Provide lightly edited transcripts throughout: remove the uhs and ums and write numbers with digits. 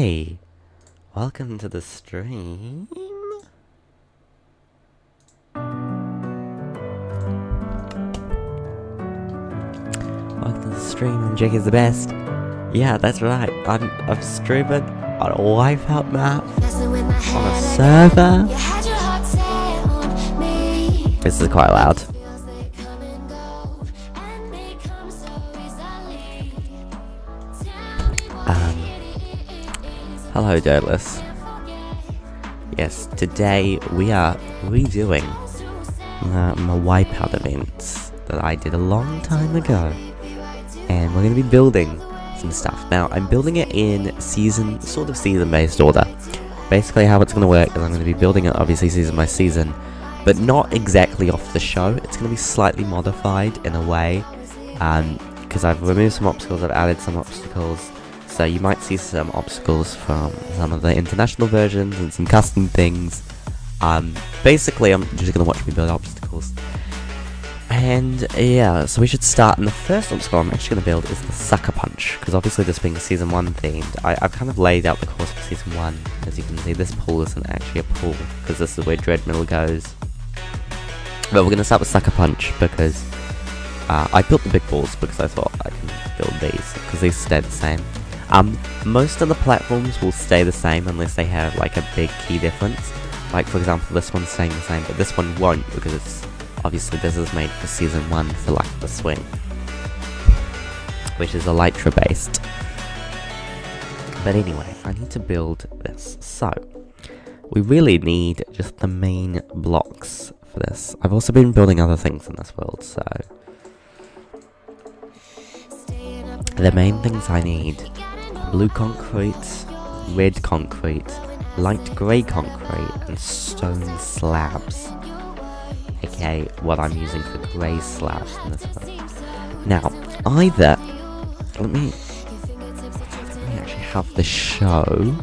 Hey, welcome to the stream. Welcome to the stream, and Jake is the best. Yeah, that's right. I'm streaming on a Wipeout map on a server. This is quite loud. Hello, Douglas. Yes, today we are redoing my Wipeout events that I did a long time ago, and we're going to be building some stuff. Now, I'm building it in season-based order. Basically, how it's going to work is I'm going to be building it, obviously, season by season, but not exactly off the show. It's going to be slightly modified in a way, because I've removed some obstacles, I've added some obstacles. So you might see some obstacles from some of the international versions and some custom things. Basically, I'm just going to watch me build obstacles. And yeah, so we should start. And the first obstacle I'm actually going to build is the Sucker Punch, because obviously this being Season 1 themed, I've kind of laid out the course for Season 1. As you can see, this pool isn't actually a pool, because this is where Dreadmill goes. But we're going to start with Sucker Punch, because I built the big balls because I thought I can build these, because these stay the same. Most of the platforms will stay the same unless they have like a big key difference. Like for example, this one's staying the same, but this one won't because it's obviously this is made for Season 1 for like the swing, which is Elytra based. But anyway, I need to build this. So, we really need just the main blocks for this. I've also been building other things in this world, so the main things I need: blue concrete, red concrete, light grey concrete, and stone slabs. Okay, what I'm using for grey slabs in this one. Now, either let me actually have the show,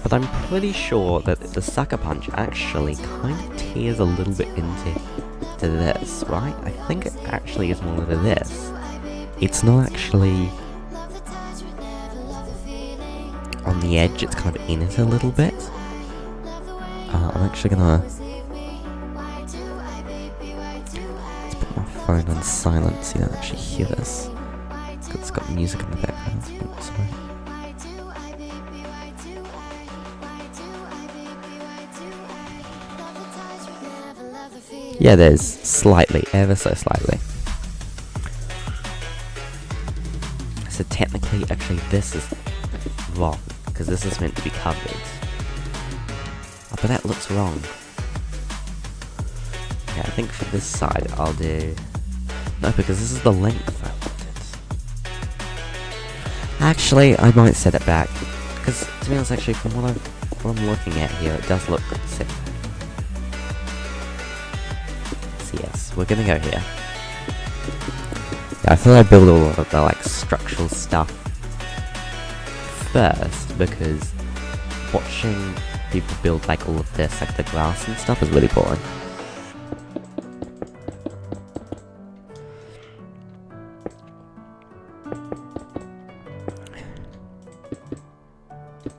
but I'm pretty sure that the Sucker Punch actually kind of tears a little bit into this, right? I think it actually is more to this. It's not actually on the edge, it's kind of in it a little bit. I'm actually gonna let's put my phone on silent so you don't actually hear this, because it's got music in the background. Sorry. Yeah, there's slightly, ever so slightly. So technically, actually, this is wrong, because this is meant to be covered. Oh, but that looks wrong. Yeah, I think for this side I'll do... No, because this is the length I wanted. Actually, I might set it back, because to be honest, actually, from what I'm looking at here, it does look set back. So yes, we're gonna go here. Yeah, I thought I'd build all of the like structural stuff first, because watching people build like all of this, like the glass and stuff, is really boring.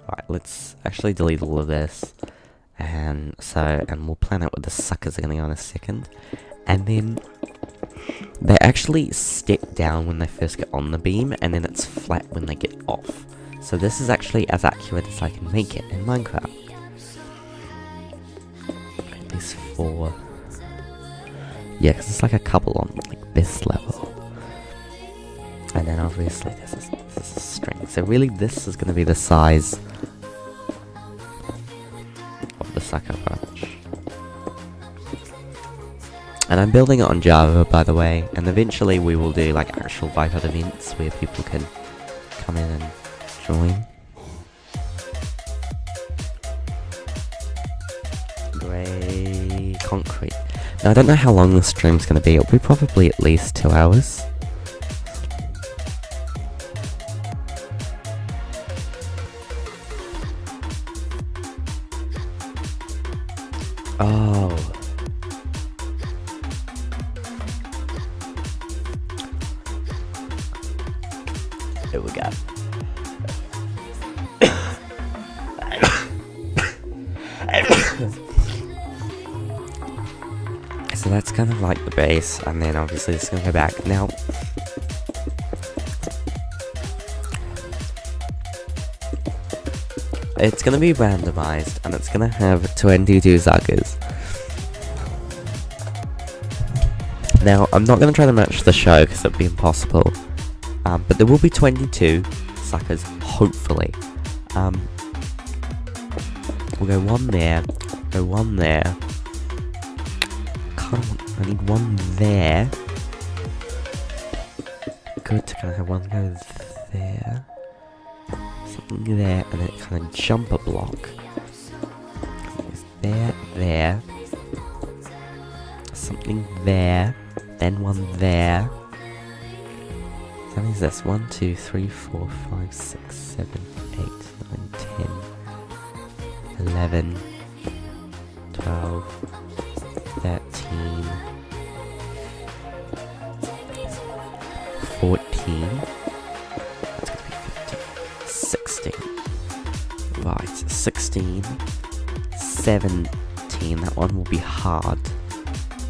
Right, let's actually delete all of this, and we'll plan out where the suckers are gonna go in a second, and then they actually step down when they first get on the beam, and then it's flat when they get off. So this is actually as accurate as I can make it in Minecraft. At least 4. Yeah, because it's like a couple on like this level. And then obviously this is a string. So really this is going to be the size of the Sucker Punch. And I'm building it on Java, by the way, and eventually we will do like actual Wipeout events where people can come in and join. Grey concrete. Now I don't know how long the stream's going to be. It'll be probably at least 2 hours. Oh. Here we go. So that's kind of like the base, and then obviously it's gonna go back. Now, it's gonna be randomized, and it's gonna have 22 suckers. Now, I'm not gonna try to match the show, because it'd be impossible. But there will be 22 suckers, hopefully. We'll go one there, go one there. I need one there. Good to kind of have one go there. Something there, and then kind of jump a block. It's there, there. Something there. Then one there. So how many is this? 1, 2, 3, 4, 5, 6, 7, 8, 9, 10, 11, 12, 13, 14, that's gonna be 15, 16, right, 16, 17, that one will be hard,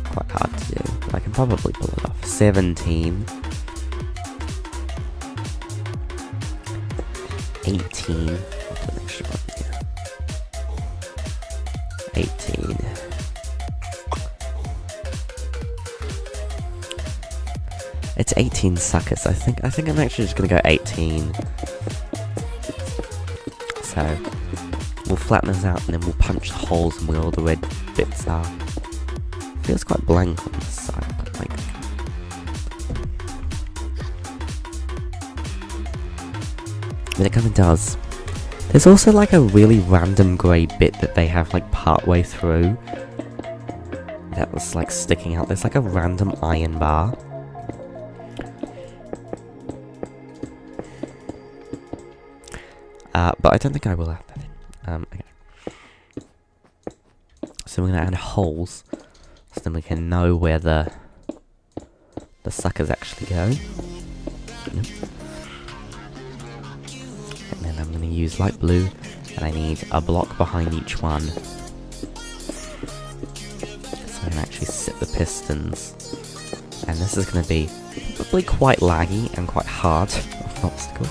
quite hard to do, but I can probably pull it off, 17, 18, I'll do an extra one here, 18, it's 18 suckers. I think I'm actually just gonna go 18. So we'll flatten this out and then we'll punch the holes and where all the red bits are. Feels quite blank on this side, but like, but it kind of does. There's also like a really random grey bit that they have like part way through that was like sticking out. There's like a random iron bar. But I don't think I will add that in. Okay. So we're gonna add holes, so then we can know where the suckers actually go. Yep. And then I'm gonna use light blue, and I need a block behind each one, so I can actually sit the pistons. And this is gonna be probably quite laggy and quite hard of an obstacle.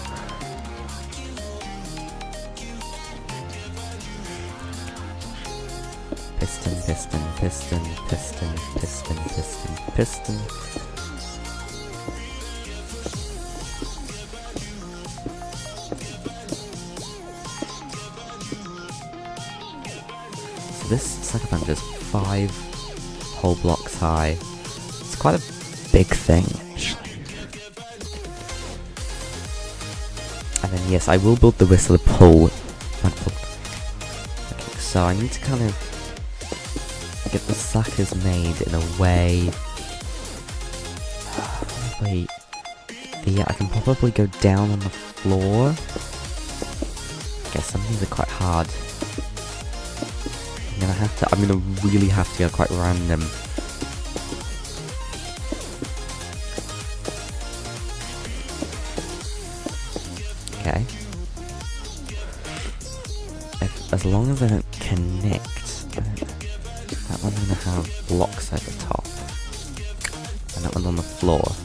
Piston, piston, piston, piston, piston, piston, piston. So this sucker punch is 5 whole blocks high. It's quite a big thing, actually. And then yes, I will build the rest of the pull. Okay, so I need to kind of get the suckers made in a way. Wait. Yeah, I can probably go down on the floor. Okay, some of these are quite hard. I'm gonna really have to go quite random. Okay. As long as I don't connect, that one's gonna have blocks over the top, and that one's on the floor.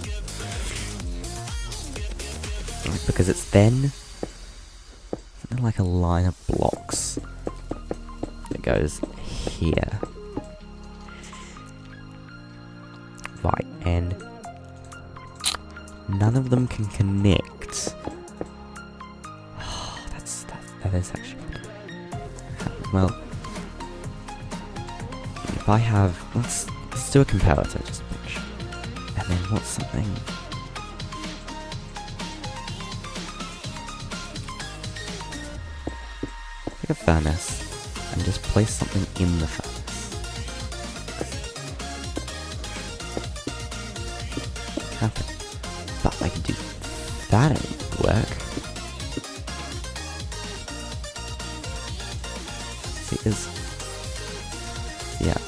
Because it's then something like a line of blocks that goes here. Right, and none of them can connect. Oh, that is actually... Well, if I have... Let's do a comparator, just to make sure. And then what's something... Take a furnace, and just place something in the furnace. Happen. But I can do that ain't work. See, yeah.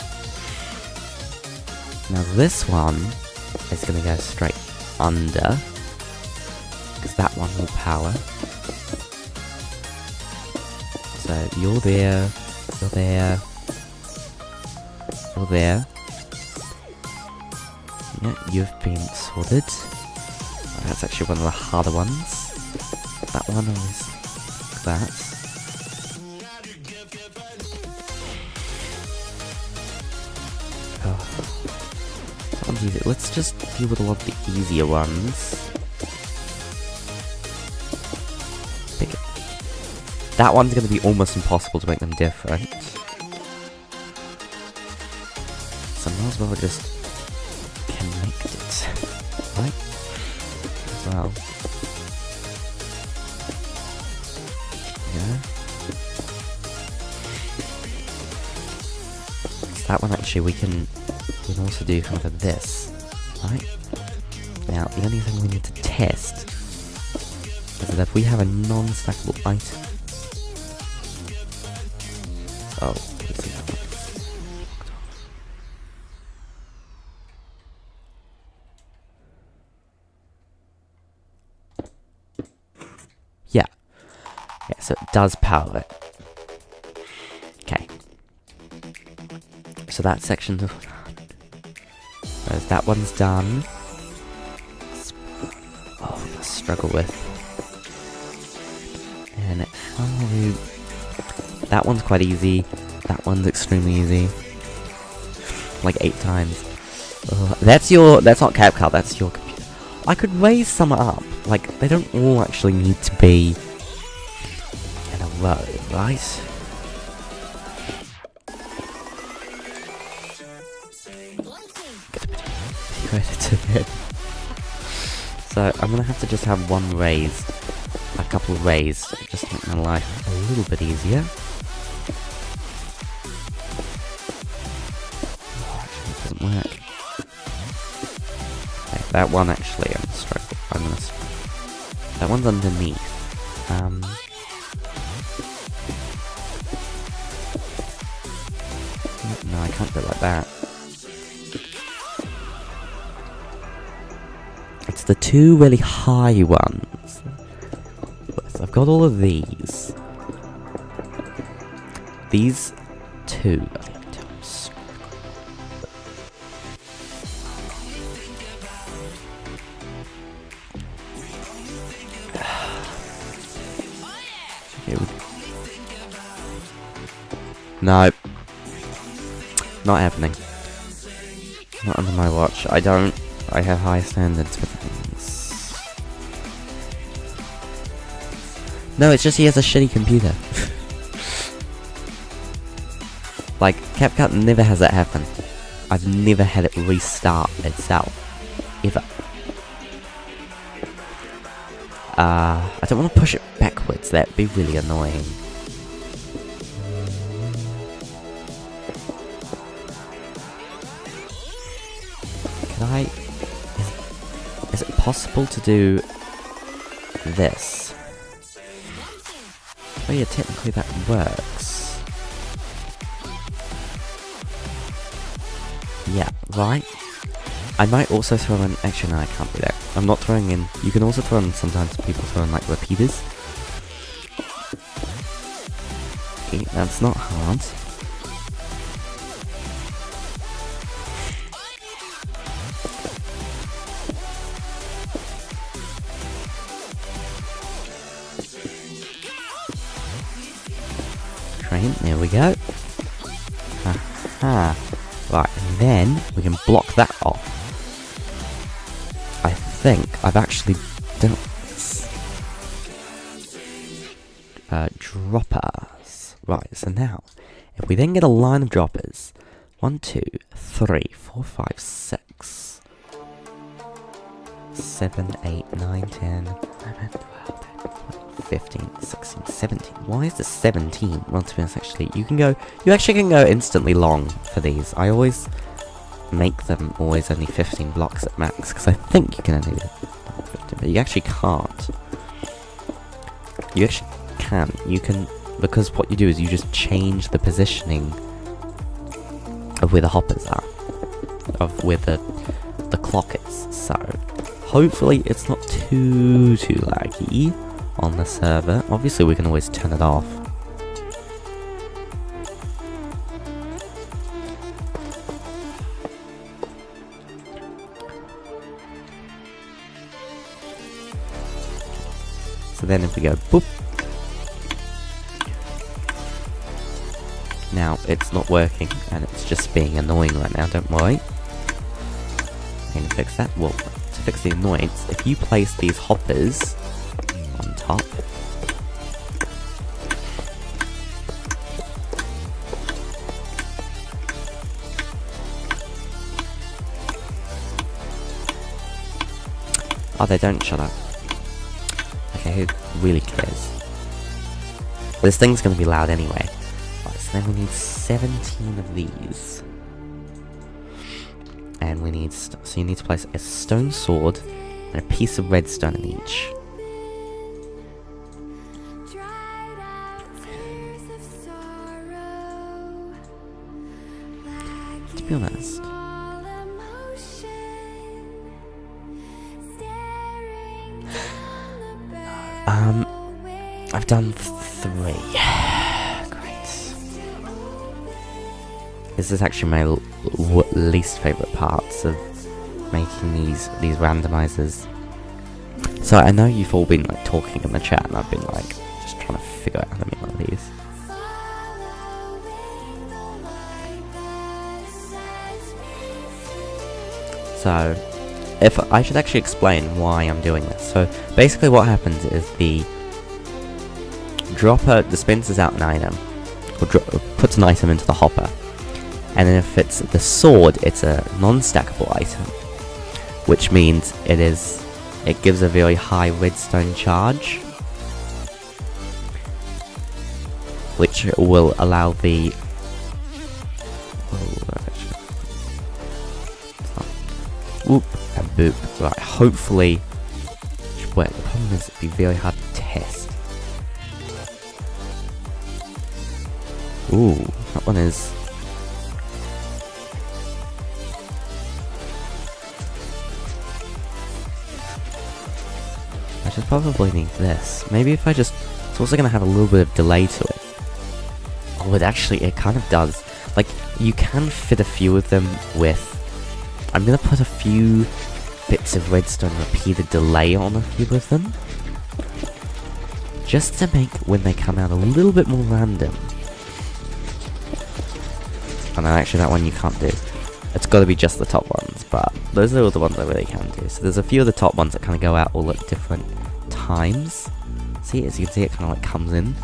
Now this one is gonna go straight under, because that one will power. So you're there, there. You're there. Yeah, you've been sorted. That's actually one of the harder ones. That one is that. Oh. That one's easy. Let's just deal with a lot of the easier ones. That one's going to be almost impossible to make them different. So I might as well just connect it, right? As well. Yeah. So that one actually we can also do kind of this, right? Now the only thing we need to test is that if we have a non-stackable item. Oh, let's see that one. Yeah. Yeah, so it does power it. Okay. So that section of that one's done. Oh, I struggle with. And how do... That one's quite easy. That one's extremely easy. Like 8 times. That's not CapCut, that's your computer. I could raise some up. Like, they don't all actually need to be in a row, right? So, I'm gonna have to just have one raised. A couple of raised. Just to make my life a little bit easier. Work. Okay, that one actually I'm gonna that one's underneath. No, I can't do it like that. It's the 2 really high ones. So I've got all of these. These 2. No. Not happening. Not under my watch. I have high standards for things. No, it's just he has a shitty computer. Like, CapCut never has that happen. I've never had it restart itself. Ever. I don't want to push it backwards, that'd be really annoying. Is it possible to do this? Oh yeah, technically that works. Yeah, right? I might also throw in... Actually, no, I can't do that. I'm not throwing in... You can also throw in... Sometimes people throw in, like, repeaters. Okay, that's not hard. There we go. Aha. Right, and then we can block that off. I think I've actually done this. Droppers. Right, so now, if we then get a line of droppers. 1, 2, 3, 4, 5, 6, 7, 8, 9, 10, 11, 12, 15, 16, 17. Why is this 17? Well, to be honest, actually, you actually can go instantly long for these. I always make them always only 15 blocks at max, because I think you can only do 15, but you actually can't. You actually can. You can, because what you do is you just change the positioning of where the hoppers are, of where the clock is. So, hopefully it's not too laggy on the server. Obviously we can always turn it off. then if we go boop. Now it's not working and it's just being annoying right now, don't worry. And to fix that, well, to fix the annoyance, if you place these hoppers on top, oh, they don't shut up. Okay, who really cares? This thing's gonna be loud anyway. Right, so then we need 17 of these. And we need, so you need to place a stone sword and a piece of redstone in each. To be honest, I've done 3. Great. This is actually my least favourite parts of making these randomizers. So I know you've all been like talking in the chat, and I've been like just trying to figure out how to make one of these. So, if I should actually explain why I'm doing this. So basically what happens is the dropper dispenses out an item, or puts an item into the hopper, and then if it's the sword, it's a non-stackable item, which means it gives a very high redstone charge, which will allow the whoop and boop. Right, hopefully. Wait, the problem is it'd be very hard to test. Ooh, that one is. I should probably need this. Maybe if I just. It's also gonna have a little bit of delay to it. Oh, it kind of does. Like, you can fit a few of them with. I'm gonna put a few bits of redstone repeated delay on a few of them, just to make when they come out a little bit more random. And then actually that one you can't do. It's gotta be just the top ones, but those are all the ones I really can do. So there's a few of the top ones that kind of go out all at different times. See, as you can see, it kind of like comes in,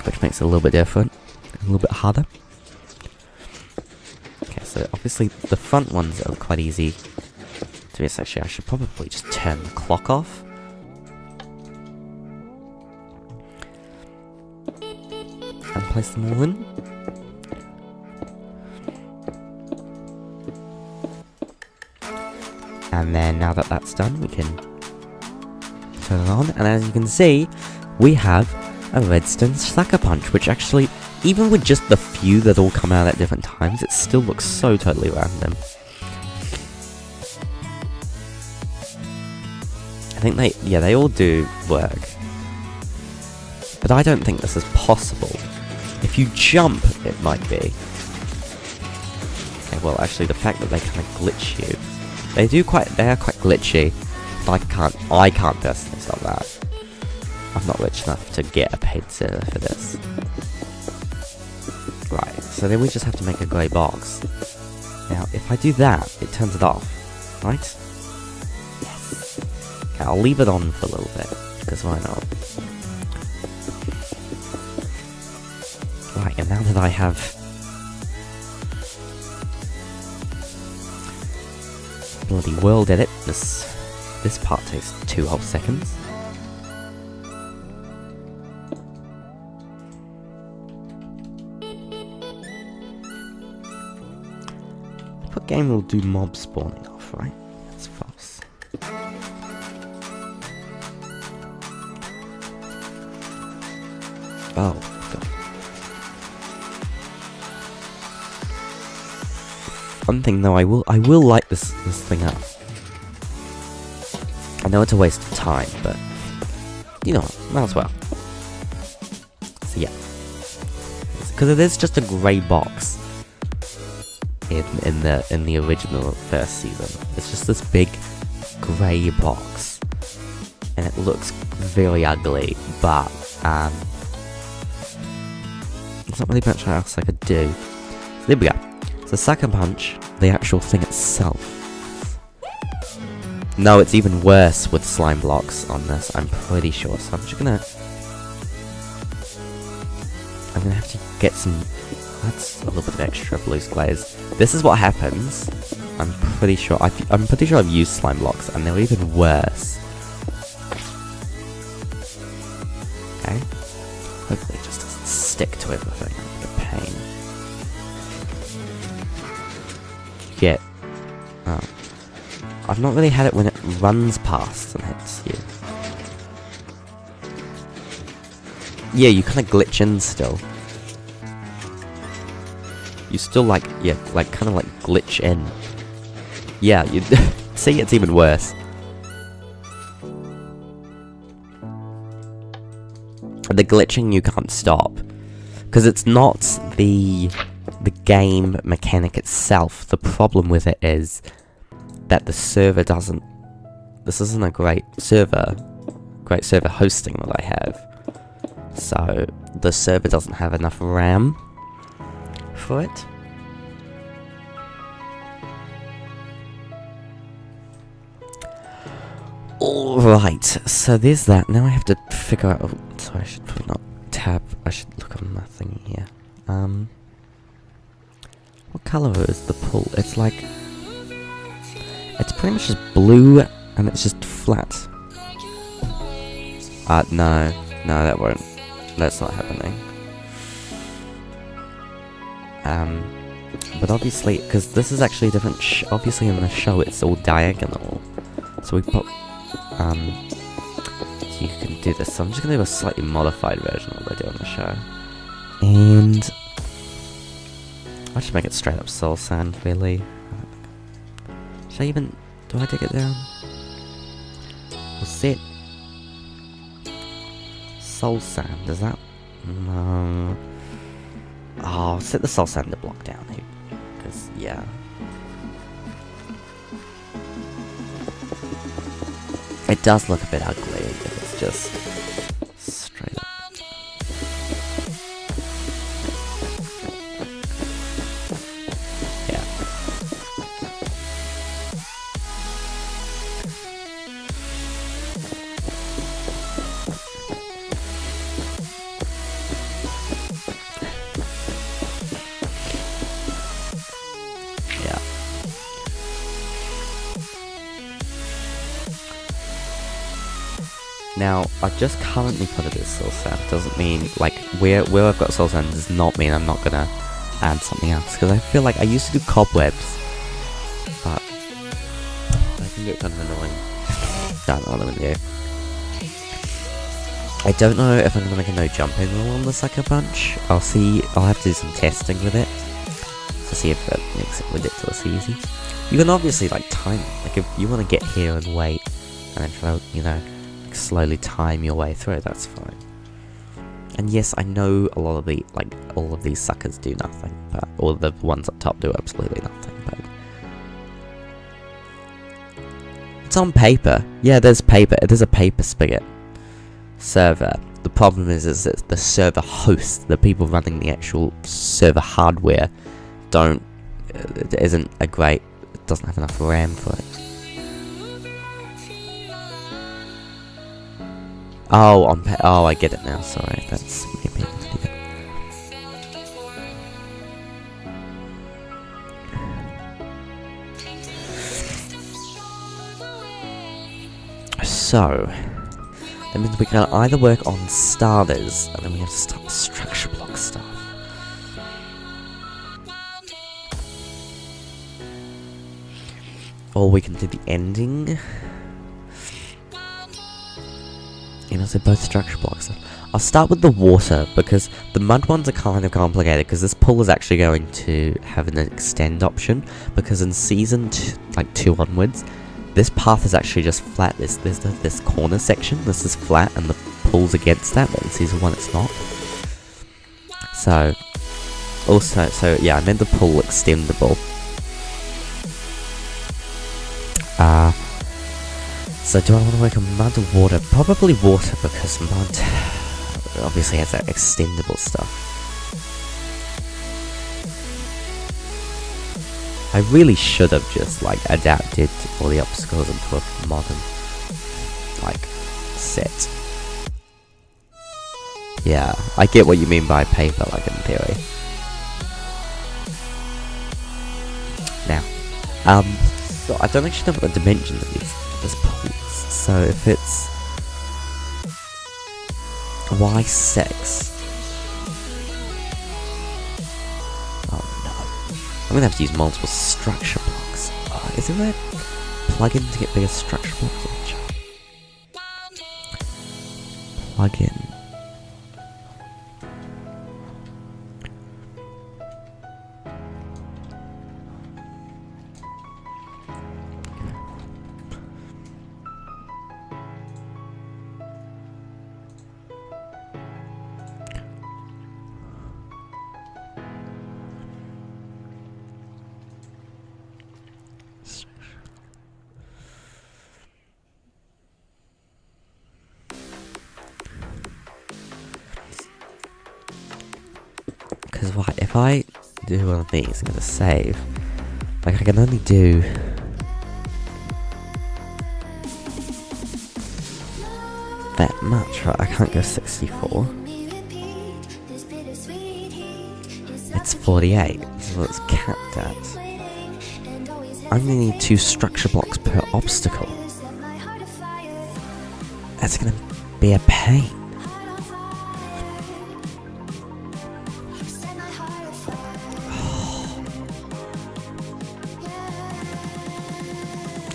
which makes it a little bit different, a little bit harder. So obviously the front ones are quite easy to miss. Actually, I should probably just turn the clock off. And place them all in. And then now that that's done, we can turn it on. And as you can see, we have a redstone sucker punch, which actually, even with just the few that all come out at different times, it still looks so totally random. I think they all do work. But I don't think this is possible. If you jump, it might be. Okay, well actually the fact that they kind of glitch you, they are quite glitchy, but I can't personally stop that. I'm not rich enough to get a paid server for this. Right, so then we just have to make a grey box. Now, if I do that, it turns it off, right? Yes. Okay, I'll leave it on for a little bit, because why not? Right, and now that I have bloody world edit, this part takes 2 whole seconds. Game will do mob spawning off, right? That's false. Oh, God. One thing though, I will light this thing up. I know it's a waste of time, but you know what, might as well. So yeah, because it is just a grey box. In the original first season, it's just this big grey box, and looks very ugly, but there's not really much else I could do. So there we go. So Sucker Punch, the actual thing itself. No, it's even worse with slime blocks on this, I'm pretty sure. So I'm gonna have to get some. That's a little bit of extra loose glaze. This is what happens. I'm pretty sure I've used slime blocks, and they're even worse. Okay. Hopefully it just doesn't stick to everything. What a pain. Get. Oh. I've not really had it when it runs past and hits you. Yeah, you kind of glitch in still. You still kind of glitch in. Yeah, you see, it's even worse. The glitching you can't stop, because it's not the game mechanic itself. The problem with it is that the server doesn't. This isn't a great server hosting that I have. So the server doesn't have enough RAM for it. Alright, so there's that. Now I have to figure out. Oh, sorry, I should probably not tab. I should look on my thing here. What colour is the pool? It's like. It's pretty much just blue and it's just flat. No, that won't. That's not happening. But obviously, because this is actually a different. Obviously, in the show, it's all diagonal. So we put. So you can do this. So I'm just gonna do a slightly modified version of what I do on the show, and I'll just make it straight up soul sand. Really? Should I even? Do I dig it down? We'll set soul sand. Is that? No. Oh, I'll set the soul sand block down here, because yeah. It does look a bit ugly if it's just straight up. Yeah. Yeah. Now, I've just currently put it as soul sand. Doesn't mean, like, where I've got soul sand does not mean I'm not gonna add something else. Because I feel like I used to do cobwebs, but I think it's kind of annoying. Don't know what I'm gonna do. I don't know if I'm gonna make a no jumping rule on the Sucker Punch. I'll see. I'll have to do some testing with it to see if it makes it ridiculously easy. You can obviously time it. Like if you want to get here and wait, and then try, slowly time your way through, that's fine. And yes, I know a lot of all of these suckers do nothing, but all of the ones up top do absolutely nothing, but it's on paper. Yeah, there's paper. There's a paper spigot server. The problem is that the server host, the people running the actual server hardware, it doesn't have enough RAM for it. Oh, I get it now. Sorry, that's maybe. So that means we can either work on starters, and then we have to start the structure block stuff. Or we can do the ending. So both structure blocks. I'll start with the water, because the mud ones are kind of complicated, because this pool is actually going to have an extend option, because in season 2 onwards, this path is actually just flat. There's this corner section, this is flat, and the pool's against that, but in season 1 it's not. So yeah, I made the pool extendable. So do I want to work on mud or water? Probably water, because mud obviously has that extendable stuff. I really should have just like adapted all the obstacles into a modern like set. Yeah, I get what you mean by paper, like in theory. Now, so I don't actually know what the dimensions of this pool is. So if it's Y6, oh no, I'm gonna have to use multiple structure blocks. Is there a plug-in to get bigger structure blocks? Plug-in. Because if I do one of these, I'm gonna save. Like I can only do that much, right? I can't go 64. It's 48, so it's capped at. I'm gonna need 2 structure blocks per obstacle. That's gonna be a pain.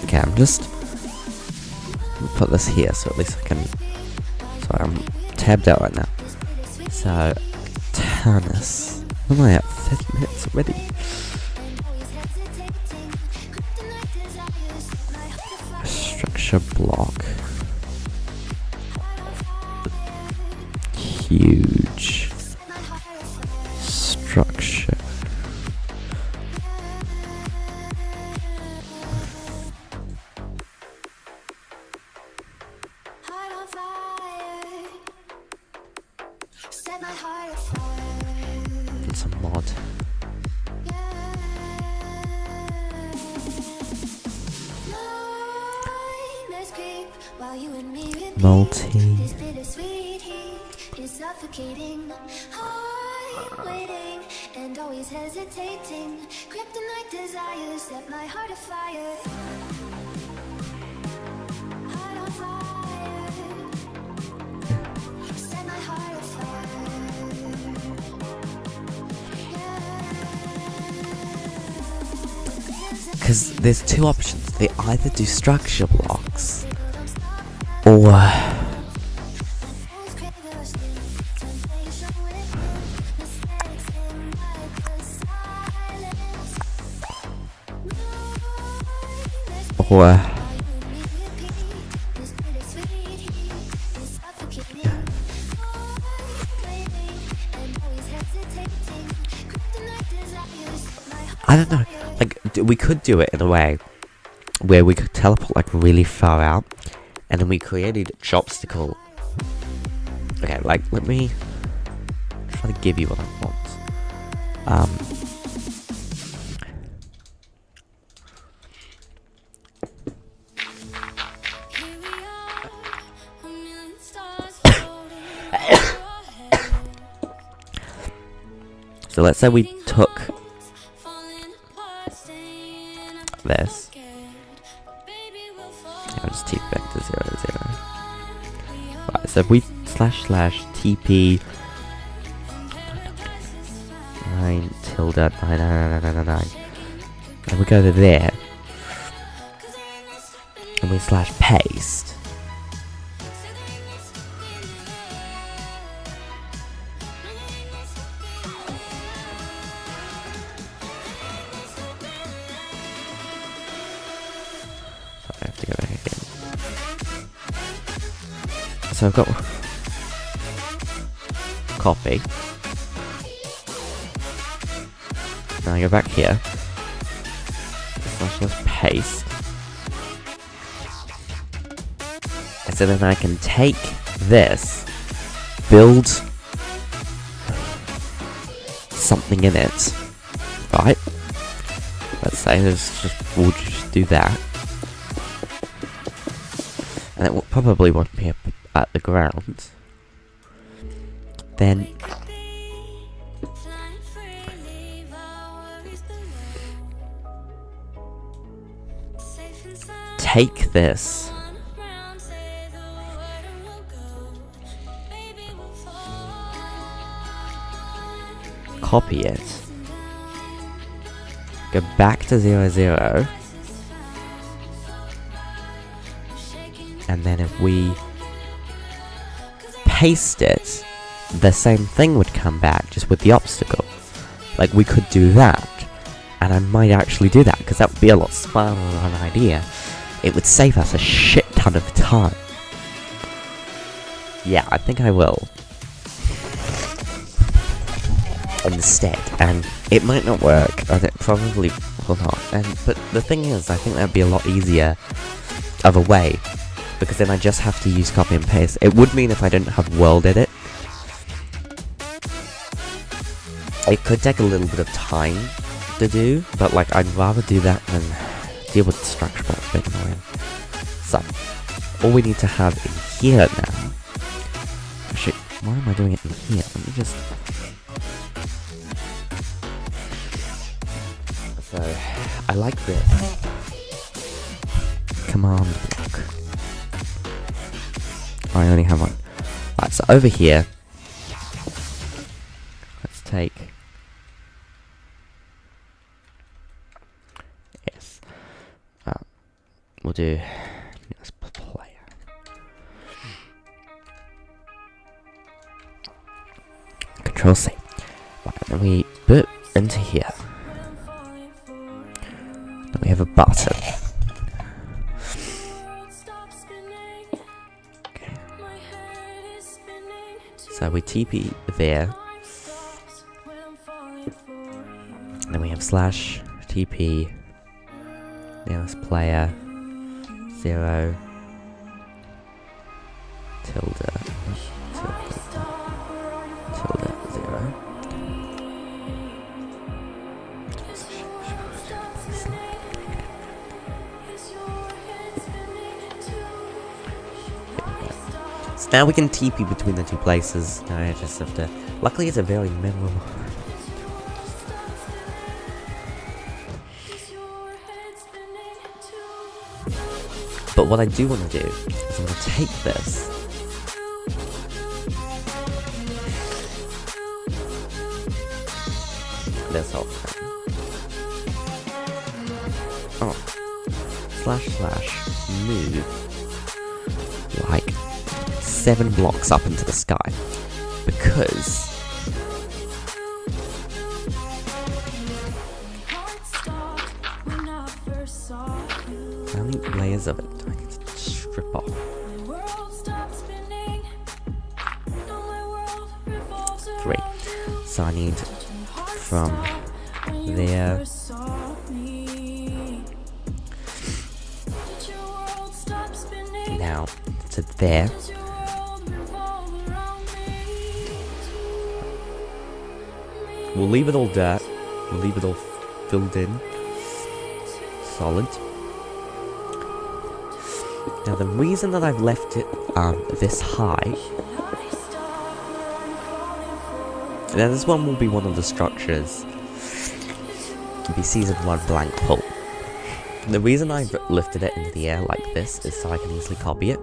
Okay, I'm just gonna put this here so at least I can. Sorry, I'm tabbed out right now. So, Tannis. What am I at? 30 minutes already. Structure block. Huge. Structure. It's a mod. Multi. And always hesitating. Kryptonite desires set my heart afire. Heart on fire. Set my heart afire. Because there's 2 options. They either do structure blocks or I don't know, like, we could do it in a way where we could teleport, like, really far out, and then we created each obstacle. Okay, like, let me try to give you what I want. So let's say we took this. I'll just TP back to 0, 0. Right, so if we //TP 9 tilde 9, and we go to there, and we /paste. I have to go back again. So I've got copy. Now I go back here. /paste. So then I can take this, build something in it, right? Let's say we'll just do that. And it probably won't be up at the ground. Then take this, copy it, go back to 0, 0, and then if we paste it, the same thing would come back, just with the obstacle. Like, we could do that, and I might actually do that, because that would be a lot smarter of an idea. It would save us a shit ton of time. Yeah, I think I will. Instead, and it might not work, and it probably will not, but the thing is, I think that'd be a lot easier of a way, because then I just have to use copy and paste. It would mean if I didn't have world edit, it could take a little bit of time to do, but like, I'd rather do that than deal with the structure, that's a bit annoying. So, all we need to have in here now, actually, why am I doing it in here? Let me just, so, I like this command block. I only have one. Right, so over here, let's take, yes, we'll do this player. Control C. Right, then we put into here. Then we have a button. Okay. So we TP there. Then we have slash TP. Nearest player 0 tilde 0. So now we can TP between the two places. Now I just have to. Luckily, it's a very memorable. But what I do want to do is I'm going to take this. This whole thing. Oh. / move. Like 7 blocks up into the sky. Because how many layers of it do I need to strip off? 3. So I need from there now to there. We'll leave it all dirt. We'll leave it all filled in. Solid. Now the reason that I've left it this high, now this one will be one of the structures be season 1 blank pull. The reason I've lifted it into the air like this is so I can easily copy it.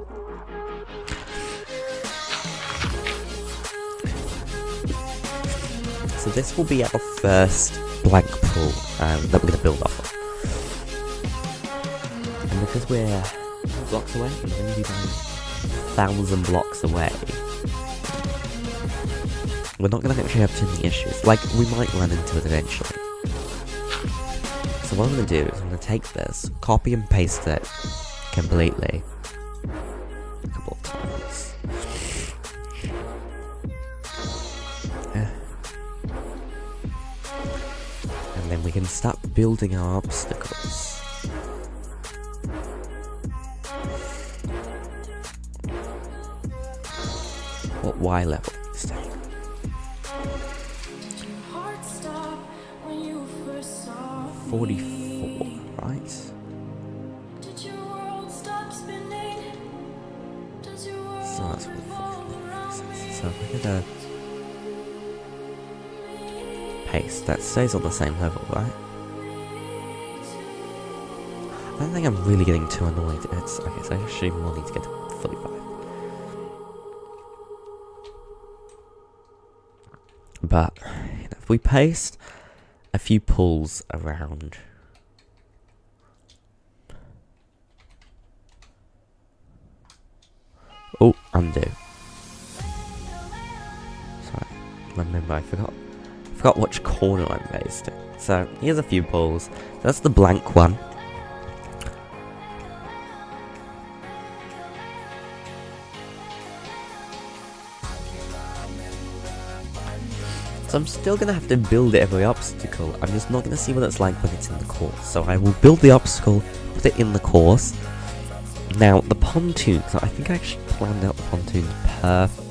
So this will be our first blank pull that we're going to build off of. And because we're blocks away, we're going to be 1,000 blocks away. We're not going to actually have too many issues. Like, we might run into it eventually. So what I'm going to do is I'm going to take this, copy and paste it completely. A couple of times. And then we can start building our obstacles. Y level these days. 44, right? So that's 44. So if we're gonna paste, that stays on the same level, right? I don't think I'm really getting too annoyed. It's okay, so I actually more need to get to 45. But if we paste a few pulls around, oh, undo. Sorry, remember I forgot which corner I'm based in. So here's a few pulls. That's the blank one. So I'm still going to have to build every obstacle. I'm just not going to see what it's like when it's in the course. So I will build the obstacle, put it in the course. Now, the pontoons, I think I actually planned out the pontoons perfect.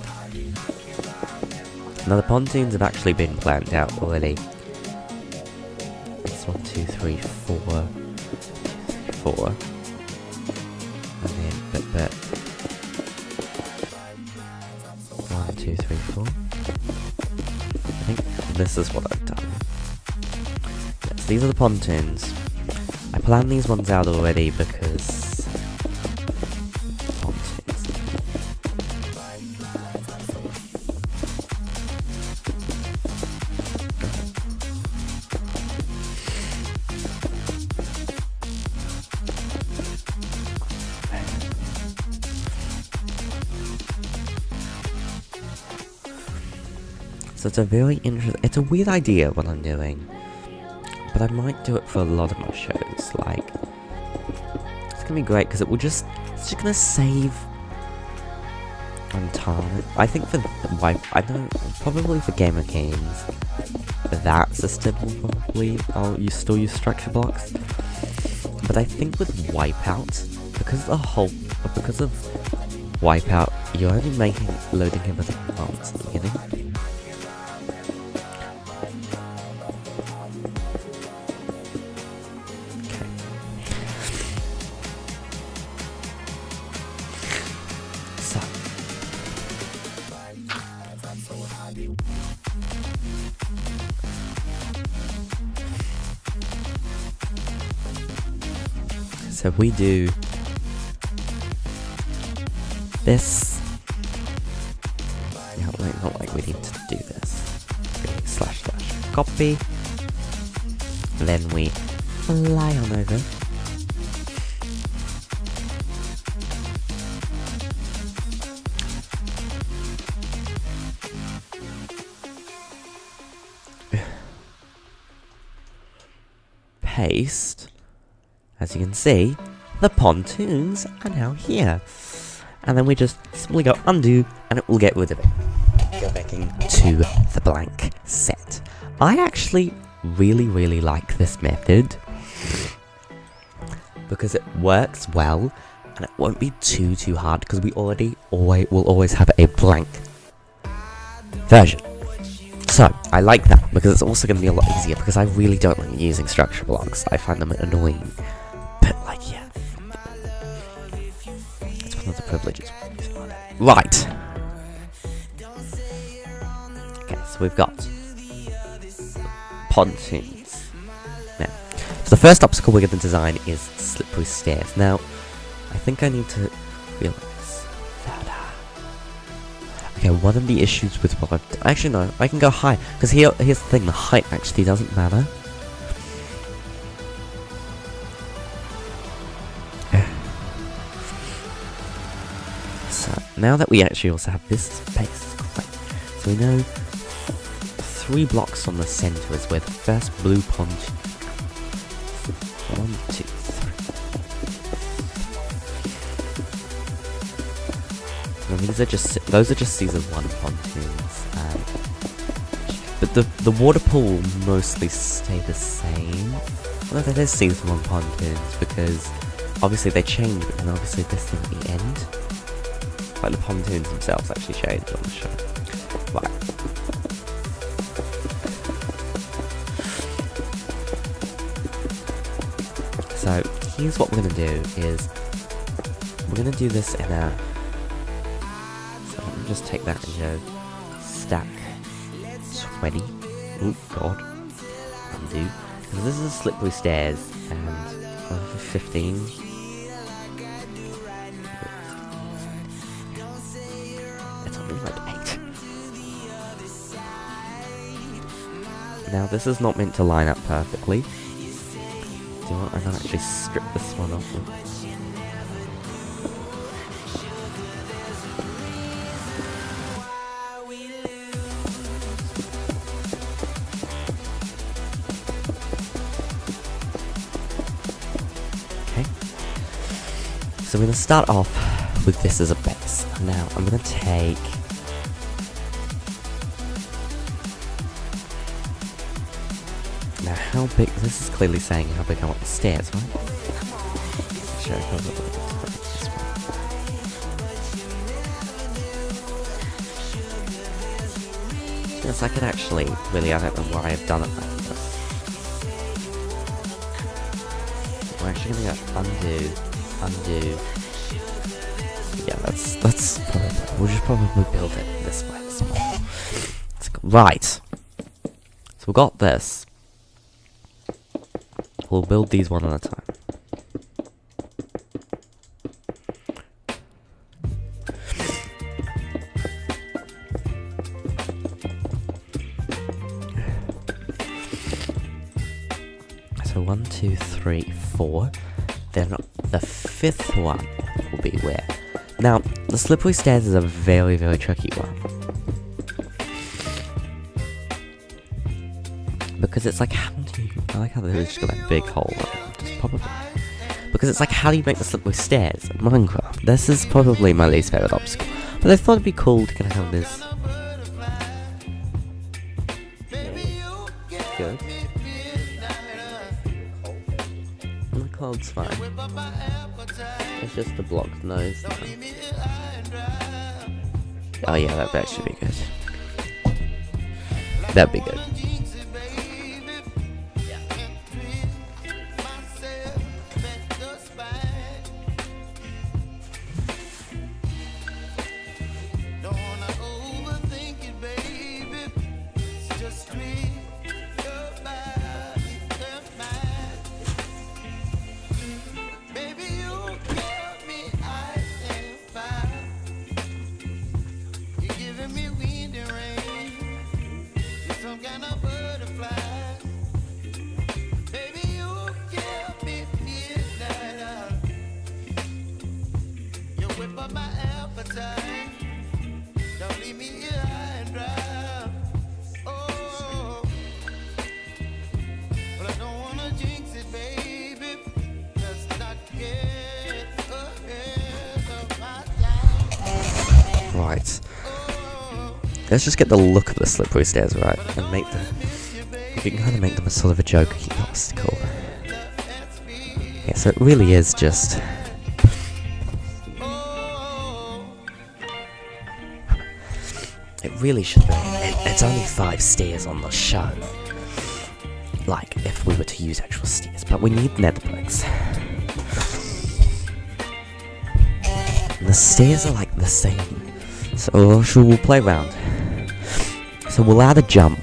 Now, the pontoons have actually been planned out already. It's 1, 2, 3, 4. 4. And then, but 1, 2, 3, 4. I think this is what I've done. Yes, these are the pontoons. I planned these ones out already because pontoons. So it's a very interesting, it's a weird idea what I'm doing, but I might do it for a lot of my shows. Like, it's gonna be great because it's just gonna save on time. I think for probably for gamer games, that system will probably still use structure blocks. But I think with Wipeout, because of Wipeout, you're only loading everything once at the beginning. So if we do this, yeah, wait, not like we need to do this. / copy, then we fly on over. Paste. As you can see, the pontoons are now here. And then we just simply go undo, and it will get rid of it. Go back into the blank set. I actually really like this method, because it works well, and it won't be too hard, because we will always have a blank version. So, I like that, because it's also going to be a lot easier, because I really don't like using structure blocks. I find them annoying. But, like, yeah. It's one of the privileges. Right. Okay, so we've got pontoons. Now, so the first obstacle we're going to design is slippery stairs. Now, I think I need to realize that. Okay, one of the issues with what I've done. Actually, no, I can go high. Because here's the thing, the height actually doesn't matter. So, now that we actually also have this space, so we know 3 blocks on the center is where the first blue pontoon. 1, 2, 3. I mean, those are just season 1 pontoons. But the water pool will mostly stay the same. Although that is season 1 pontoons, because obviously they change, but then obviously this thing at the end. Like the pontoons themselves actually changed on the show. Right. So here's what we're gonna do is we're gonna do this in a. So let me just take that and go stack 20. Oh god. Undo. Because this is slippery stairs and 15. It's only like 8. Now this is not meant to line up perfectly. Do you want? I can actually strip this one off. Okay. So we're going to start off with this as a base. Now I'm going to take. Now how big, this is clearly saying how big I want the stairs, right? Sure, yes, I could actually, really, I don't know why I've done it like this. We're actually gonna go undo. Yeah, that's probably, we'll just probably build it this way. Right. So we got this. We'll build these one at a time. So 1, 2, 3, 4. Then the 5th one will be where? Now, the slippery stairs is a very, very tricky one. Because it's like, how do you... I like how they just got that big hole. Just probably... Because it's like, how do you make the slippery stairs in Minecraft? This is probably my least favourite obstacle. But I thought it'd be cool to kind of have this... Good. The cold's fine. It's just the blocked nose. Oh yeah, that should be good. That'd be good. Right. Let's just get the look of the slippery stairs right and make them. You can kind of make them a sort of a joking obstacle. Yeah, so it really is just. It really should be. It's only 5 stairs on the show. Like, if we were to use actual stairs, but we need nether bricks. And the stairs are like the same. So we'll play around. So we'll add a jump.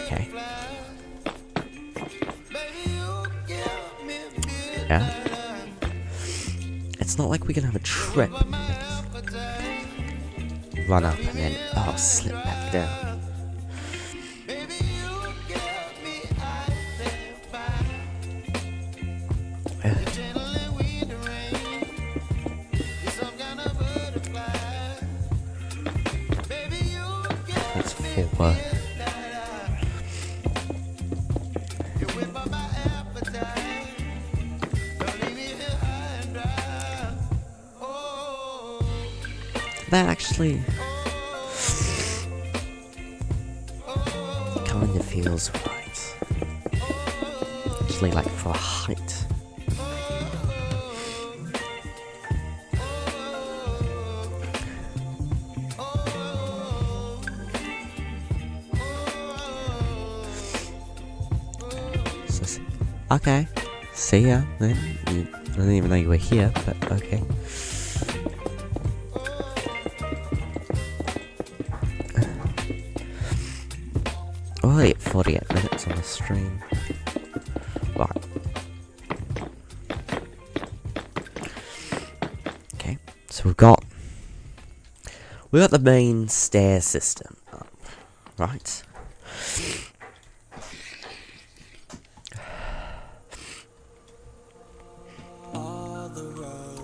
Okay. Yeah. It's not like we can have a trip. Run up and then slip back down. That's 4. That actually... feels right. Actually, like for a height. Okay, see ya then. I didn't even know you were here, but okay. Oh, 48 minutes on the stream. Right. Okay, so we've got the main stair system up, right?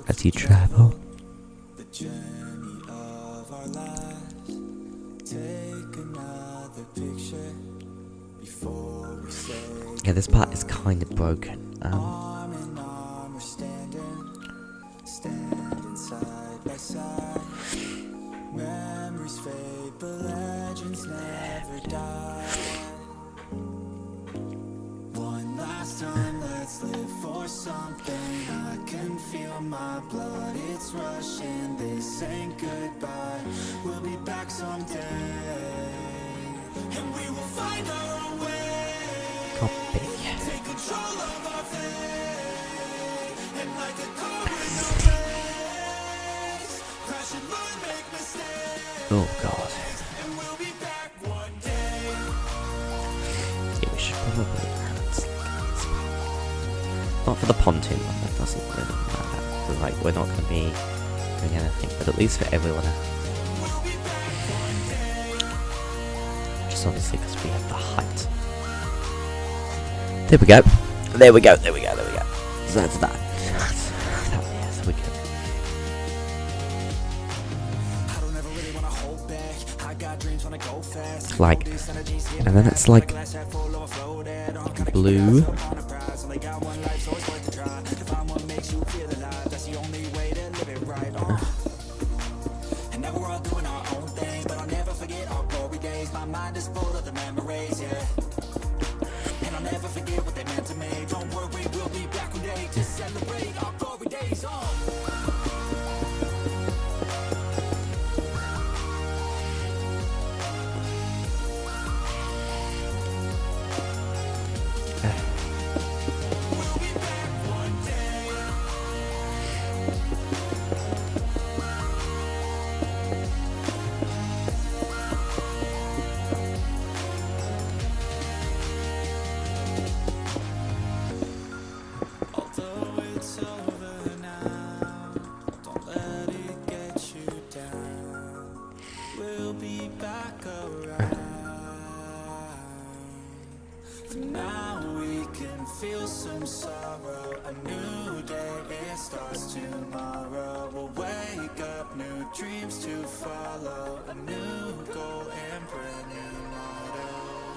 As you travel, the journey of our lives. Take another picture before we say. Yeah, this part is kind of broken. Arm in arm, we're standing side by side. Memories fade, but legends never die. One last time, let's live for something. I can feel my blood, it's rushing. This ain't goodbye, we'll be back someday, and we will find our own way. Copy. Take control of our fate, and like a car with no brakes, crash and learn, make mistakes. Oh god. And we'll be back one day. Yeah, we should probably not for the pontoon one, that doesn't really matter. Like, we're not going to be doing anything, but at least for everyone else. Just obviously because we have the height. There we go. There we go. So that's that. Yeah, so we good. Like, and then it's like blue. And now we're all doing our own thing, but I'll never forget our glory days. My mind is full of the memories, yeah. And I'll never forget what they meant to me. Don't worry, we'll be back one day to celebrate our glory days. Feel some sorrow, a new day, it starts tomorrow. We'll wake up, new dreams to follow, a new goal and brand new motto.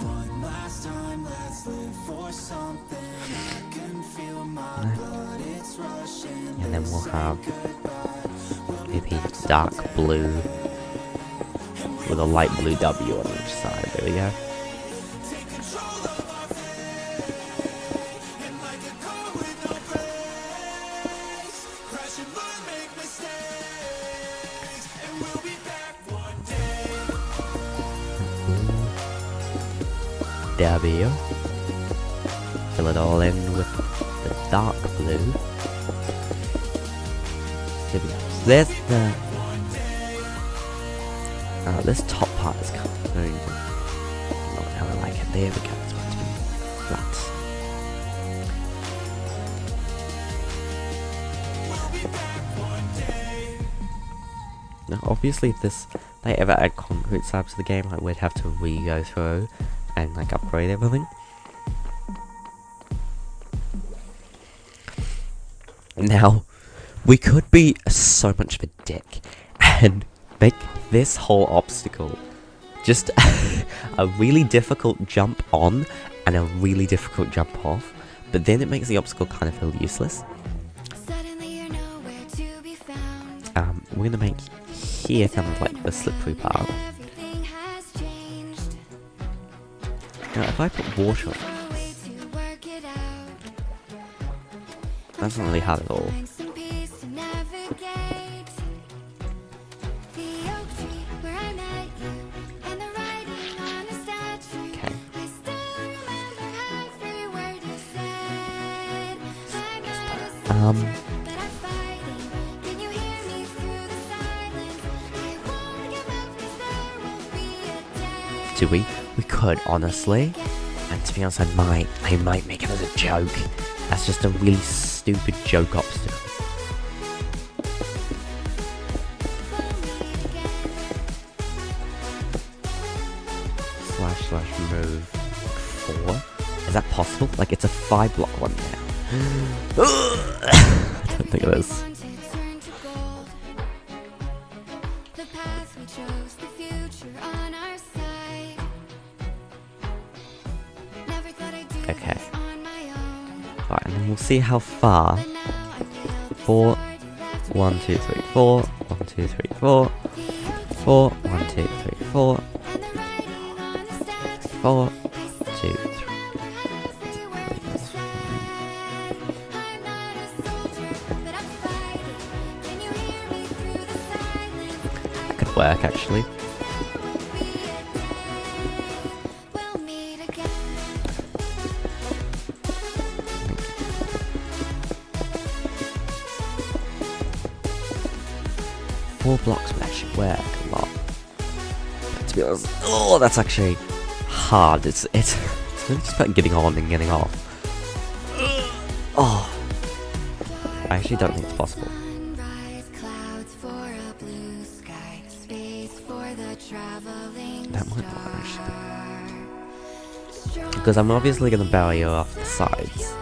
One last time, let's live for something. I can feel my blood, it's rushing. And then we'll have maybe dark blue with a light blue W on each side. There we go. W. Fill it all in with the dark blue. There we go. So there's the. This top part is kind of going to not how I like it. There we go. It's going to be flat. Now, obviously, if they ever add concrete slabs to the game, like we'd have to re-go through and like upgrade everything. Now, we could be so much of a dick and make this whole obstacle just a really difficult jump on and a really difficult jump off, but then it makes the obstacle kind of feel useless. We're gonna make here kind of like the slippery part. Now, if I put water on, that's not really hard at all. Okay. Do we? We could, honestly. And to be honest, I might make it as a joke. That's just a really stupid joke obstacle. Slash move 4. Is that possible? Like, it's a 5-block one now. I don't think it is. Okay. Alright, and then we'll see how far. 4, 1, 2, 3, 4, 1, 2, 3, 4, 4, 1, 2, 3, 4, 4, 2, 3. That could work, actually. Four blocks would actually work a lot. But to be honest, oh, that's actually hard. It's really just about getting on and getting off. Oh, I actually don't think it's possible. That might not actually, because I'm obviously gonna bury you off the sides.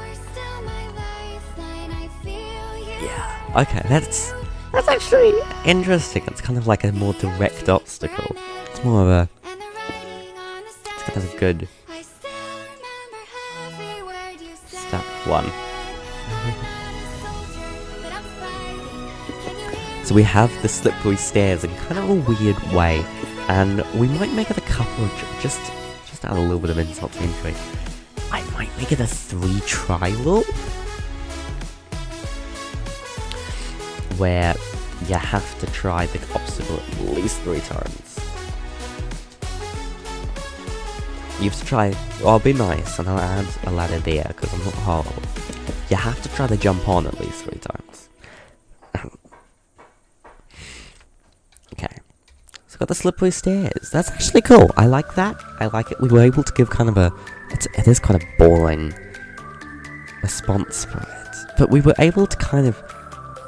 Yeah. Okay, that's actually interesting. It's kind of like a more direct obstacle. It's more of a... It's kind of a good... Step 1. So we have the slippery stairs in kind of a weird way. And we might make it a couple of... Just add a little bit of insult to injury. I might make it a 3-try rule. Where you have to try the obstacle at least 3 times. You have to try... Well, I'll be nice and I'll add a ladder there because I'm not horrible. You have to try to jump on at least 3 times. Okay. So got the slippery stairs. That's actually cool. I like that. I like it. We were able to give kind of a... It is quite a boring response for it. But we were able to kind of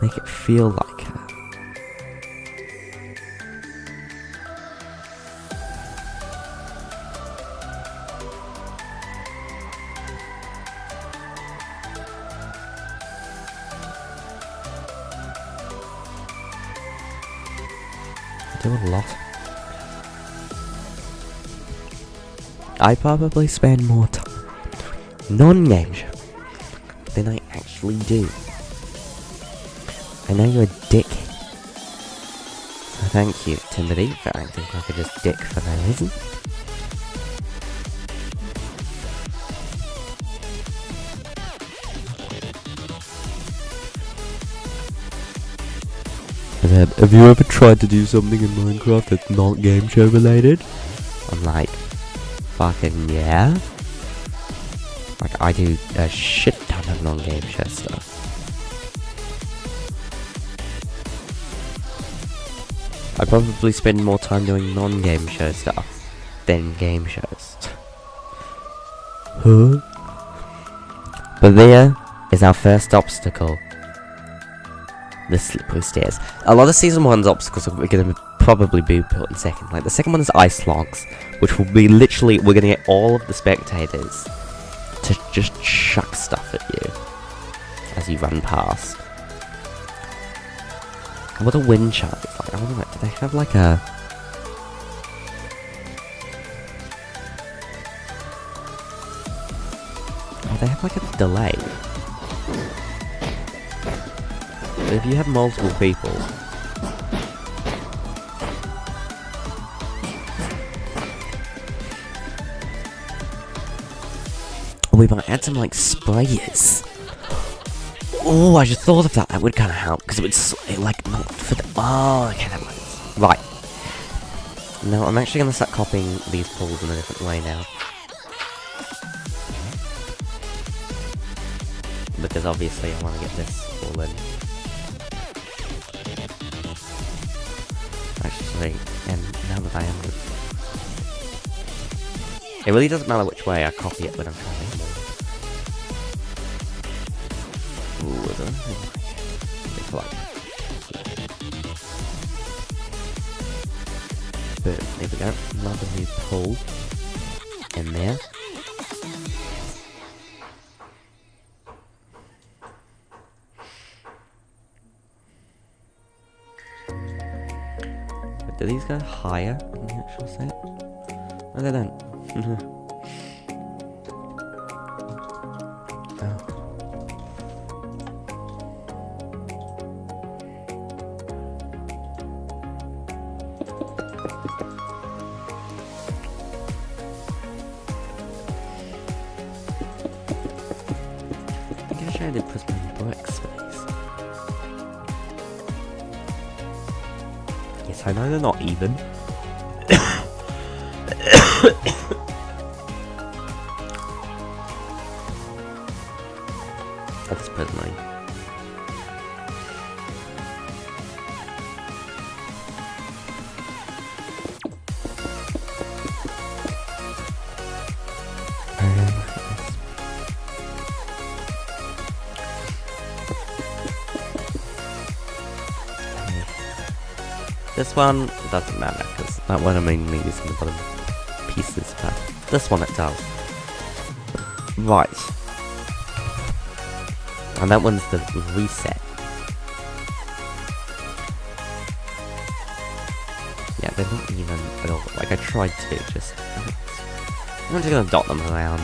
make it feel like a... I do a lot. I probably spend more time non-game show than I actually do. I know you're a dick. So thank you, Timothy, for acting like a just dick for no reason. Have you ever tried to do something in Minecraft that's not game show related? I'm like, fucking yeah. Like, I do a shit ton of non-game show stuff. I probably spend more time doing non-game show stuff than game shows. Huh? But there is our first obstacle. The slippery stairs. A lot of Season 1's obstacles are going to probably be built in second. Like, the second one is ice logs, which will be literally, we're going to get all of the spectators to just chuck stuff at you as you run past. And what a wind chime is like. I wonder, do they have like a... Oh, they have like a delay. But if you have multiple people... we might add some, like, sprayers. Oh, I just thought of that. That would kind of help, because it would, like, not for the... Oh, okay, that works. Right. Now, I'm actually going to start copying these pools in a different way now. Because obviously I want to get this all in. Actually, and now that I am... It really doesn't matter which way I copy it when I'm trying. Ooh, I don't think like... Boom, there we go. Another new pool in there. But do these go higher on the actual set? No, they don't. Oh. I guess I did put my brick space. Yes, I know they're not even. That's put mine. This one doesn't matter, because that one I'm mainly using the bottom pieces, but this one it does. Right. And that one's the reset. Yeah, they're not even at all. Like, I tried to, just... I'm just gonna dot them around.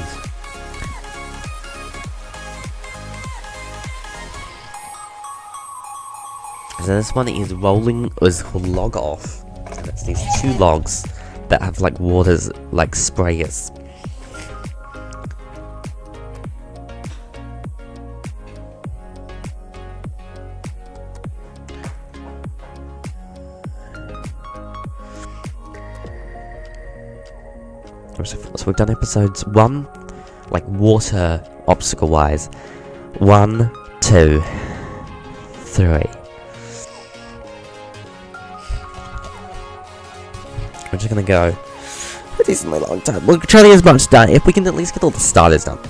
So this one is rolling, is called log off. And it's these two logs that have like waters, like sprayers. So we've done episodes 1, like water obstacle wise. 1, 2, 3. We're just gonna go a decently long time. We'll try to get as much done. If we can at least get all the starters done.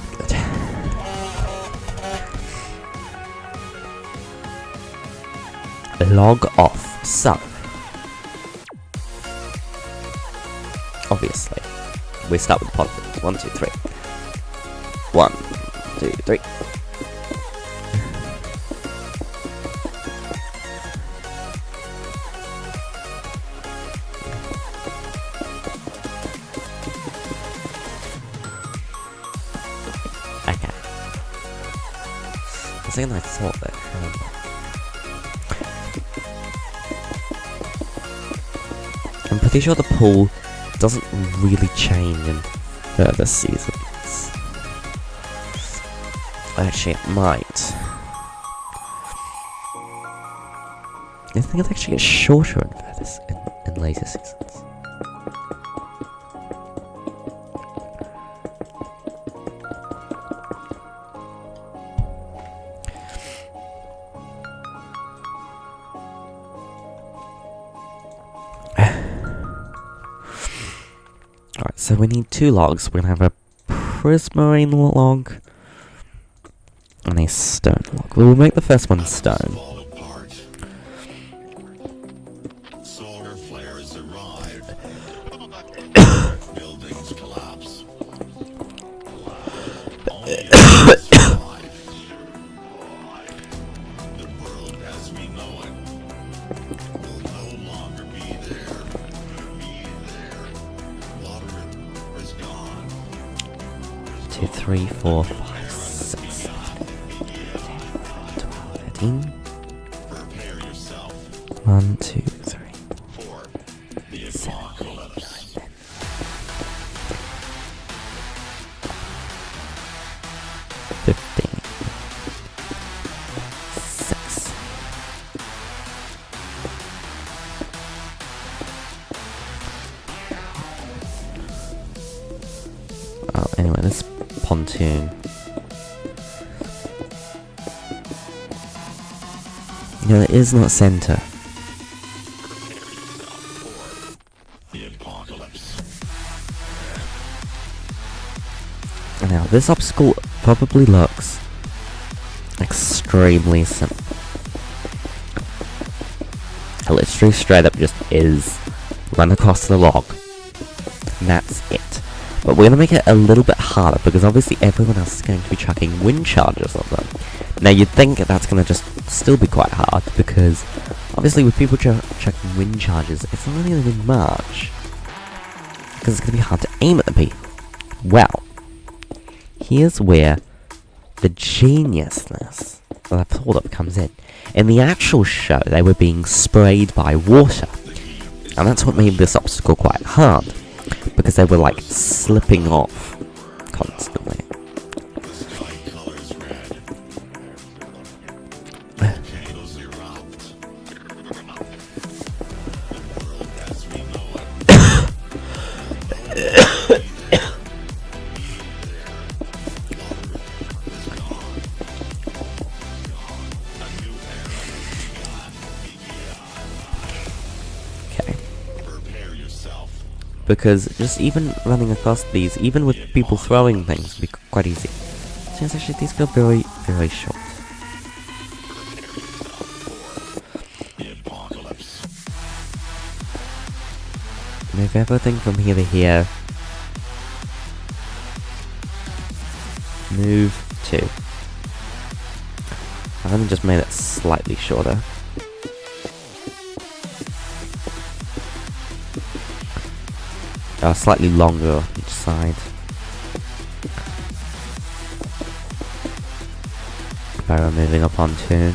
Good. Log off. So, obviously, we start with the positive. 1, 2, 3. 1, 2, 3. Okay. The second I thought that. I'm pretty sure the pool doesn't really change in further seasons. Actually, it might. I think it actually gets shorter in further in later seasons. Alright, so we need 2 logs. We're gonna have a prismarine log and a stone log. We'll make the first one stone. Solar flares arrive. Buildings collapse. The world as we know it will no longer be there. Water is gone. 2, 3, 4, 5, 6, 7, 8, 12, 13. Prepare yourself 1, 2, 3, for the 7, 8, 9, apocalypse. 10. pontoon. No, it is not center. The apocalypse. Now, this obstacle probably looks extremely simple. It literally straight up just is run across the log. And that's it. But we're going to make it a little bit harder because obviously everyone else is going to be chucking wind charges on them. Now you'd think that's going to just still be quite hard because obviously with people chucking wind charges, it's not really going to be much. Because it's going to be hard to aim at the people. Well, here's where the geniusness that I've thought of comes in. In the actual show, they were being sprayed by water. And that's what made this obstacle quite hard. Because they were like slipping off constantly. Sky colors red. Volcanoes erupt. The world as we know it. Okay. Prepare yourself. Because just even running across these, even with people throwing things, would be quite easy. So yes, actually these feel very, very short. The apocalypse. Move everything from here to here. Move 2. I've only just made it slightly shorter. Slightly longer on each side. By removing a pontoon.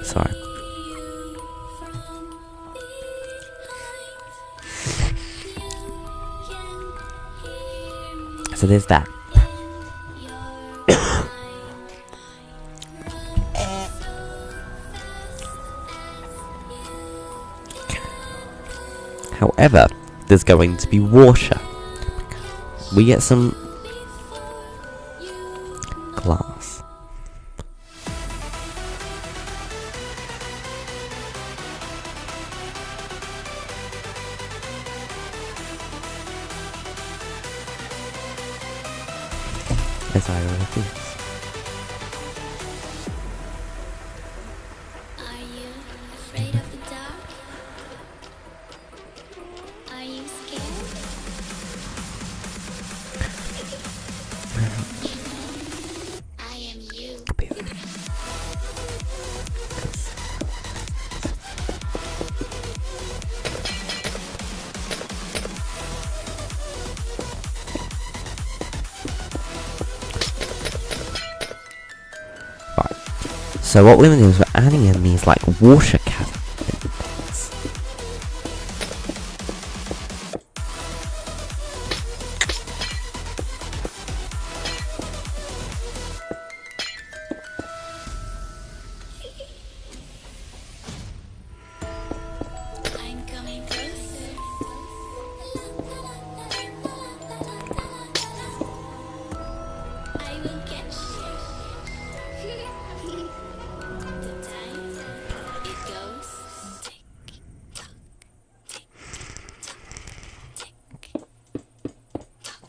Sorry. So there's that. However, there's going to be water. We get some glass. As I refuse. Are you afraid of the dark? Are you scared? I am you. Right. So what we're going to do is we're adding in these like water cannons. I'm coming closer. I will catch you. The time it goes tick tock, tick tock, tick tock.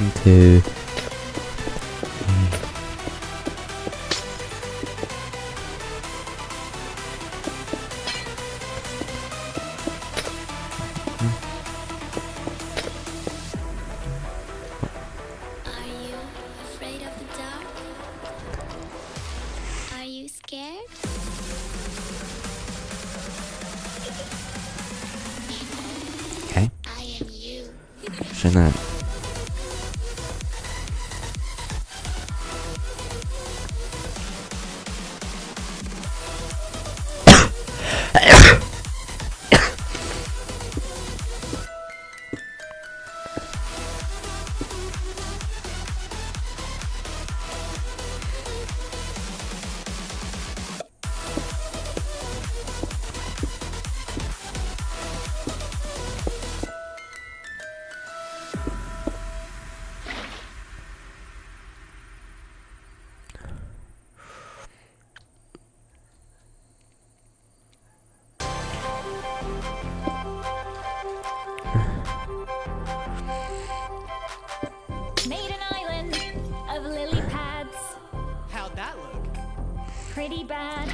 Into Are you afraid of the dark? Are you scared? okay. I am you. So now pretty bad.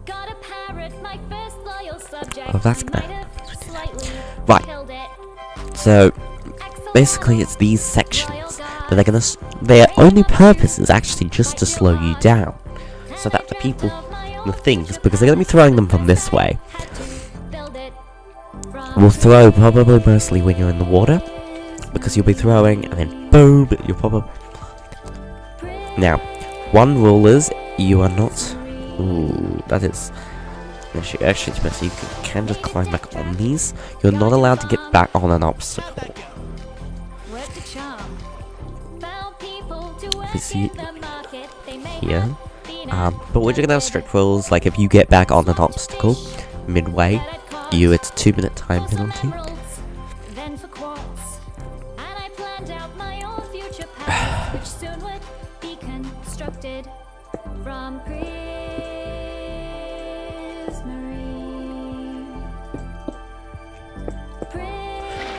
Got a parrot, my first loyal subject. Oh, that's I good. might have slightly Right. killed it. So basically, it's these sections that they're gonna. Their only purpose is actually just to slow you down, so that the people, the things, because they're gonna be throwing them from this way, will throw probably mostly when you're in the water, because you'll be throwing and then boom, you'll probably. Now, one rule is you are not. Ooh, that is. Actually, it's better. You can just climb back on these. You're not allowed to get back on an obstacle. You see here, but we're just gonna have strict rules. Like if you get back on an obstacle midway, it's a 2-minute time penalty. Then for quartz, and I planned out my own future path, which soon would be constructed from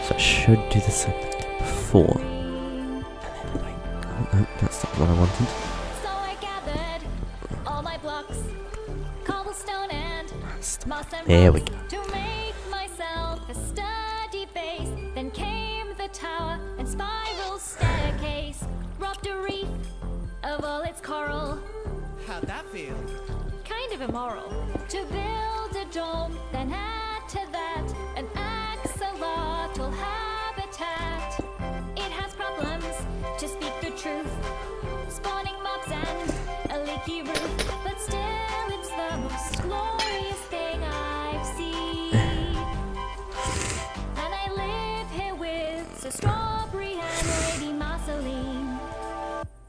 So I should do the same thing before. And then wait, oh no, that's not what I wanted. So I gathered all my blocks, cobblestone and moss and There we rocks go. to make myself a sturdy base. Then came the tower and spiral staircase, robbed a reef of all its coral. How'd that feel? Kind of immoral to build a dome, then add to that an axolotl habitat. It has problems, to speak the truth, spawning mobs and a leaky roof, but still it's the most glorious thing I've seen. And I live here with Sir Strawberry and Lady Marceline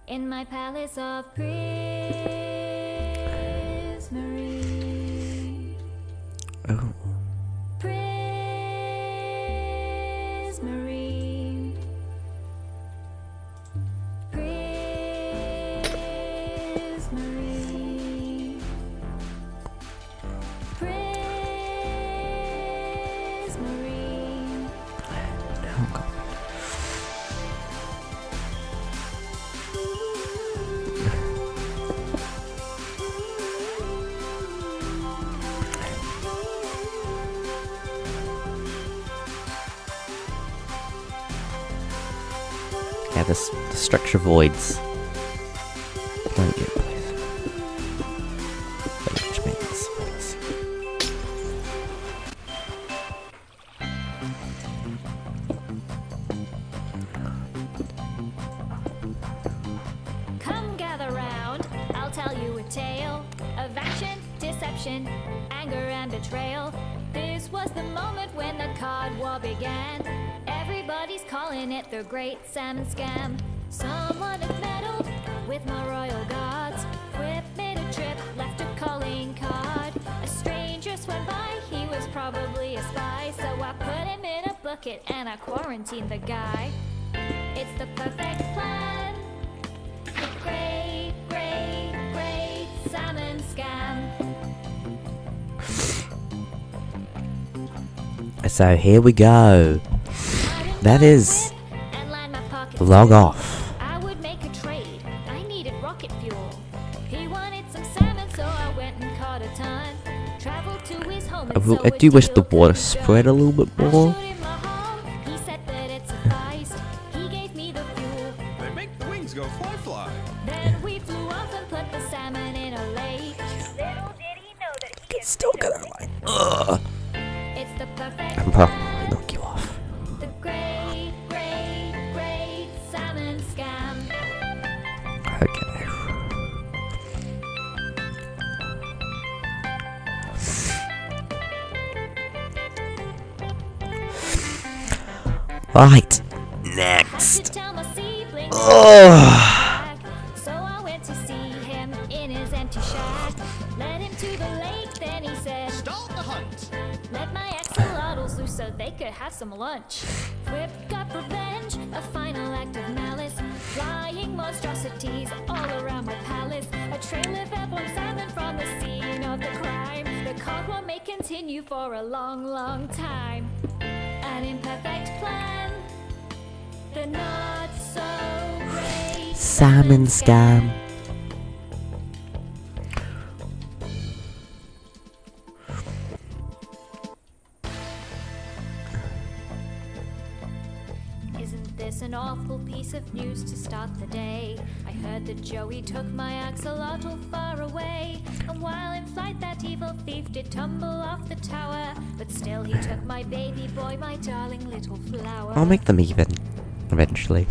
in my palace of Prismarine. Oh, Prismarine. Prismarine. Prismarine. now go. Yeah, the structure voids. Don't get place. Which makes sense. Come gather round, I'll tell you a tale of action, deception, anger, and betrayal. This was the moment when the card war began. Everybody's calling it the Great Salmon Scam. Someone had meddled with my royal guards. Quip made a trip, left a calling card. A stranger swam by, he was probably a spy. So I put him in a bucket and I quarantined the guy. It's the perfect plan. The great, great, great salmon scam. So here we go. That is log off. I would make a trade. I needed rocket fuel. He wanted some salmon, so I went and caught a ton. Traveled to his home. I do wish the water spread a little bit more. He said that it sufficed. He gave me the fuel. They make the wings go fly fly. Then we flew off and put the salmon in a lake. Little did he know that he It's still gonna like. Ugh. It's the perfect I'm probably knock you off. The great, great, great salmon scam. Okay. Right. Next. Ugh. So I went to see him in his empty shack. Led him to the lake, then he said, Start the hunt. let my axolotls loose so they could have some lunch. Whip got revenge, a final act of malice. Flying monstrosities all around my palace. A trail of airborne salmon from the scene of the crime. The cod war may continue for a long, long time. An imperfect plan. The not so great Salmon scam. news to start the day. I heard that Joey took my axolotl far away. And while in flight, that evil thief did tumble off the tower. But still, he took my baby boy, my darling little flower. I'll make them even, eventually.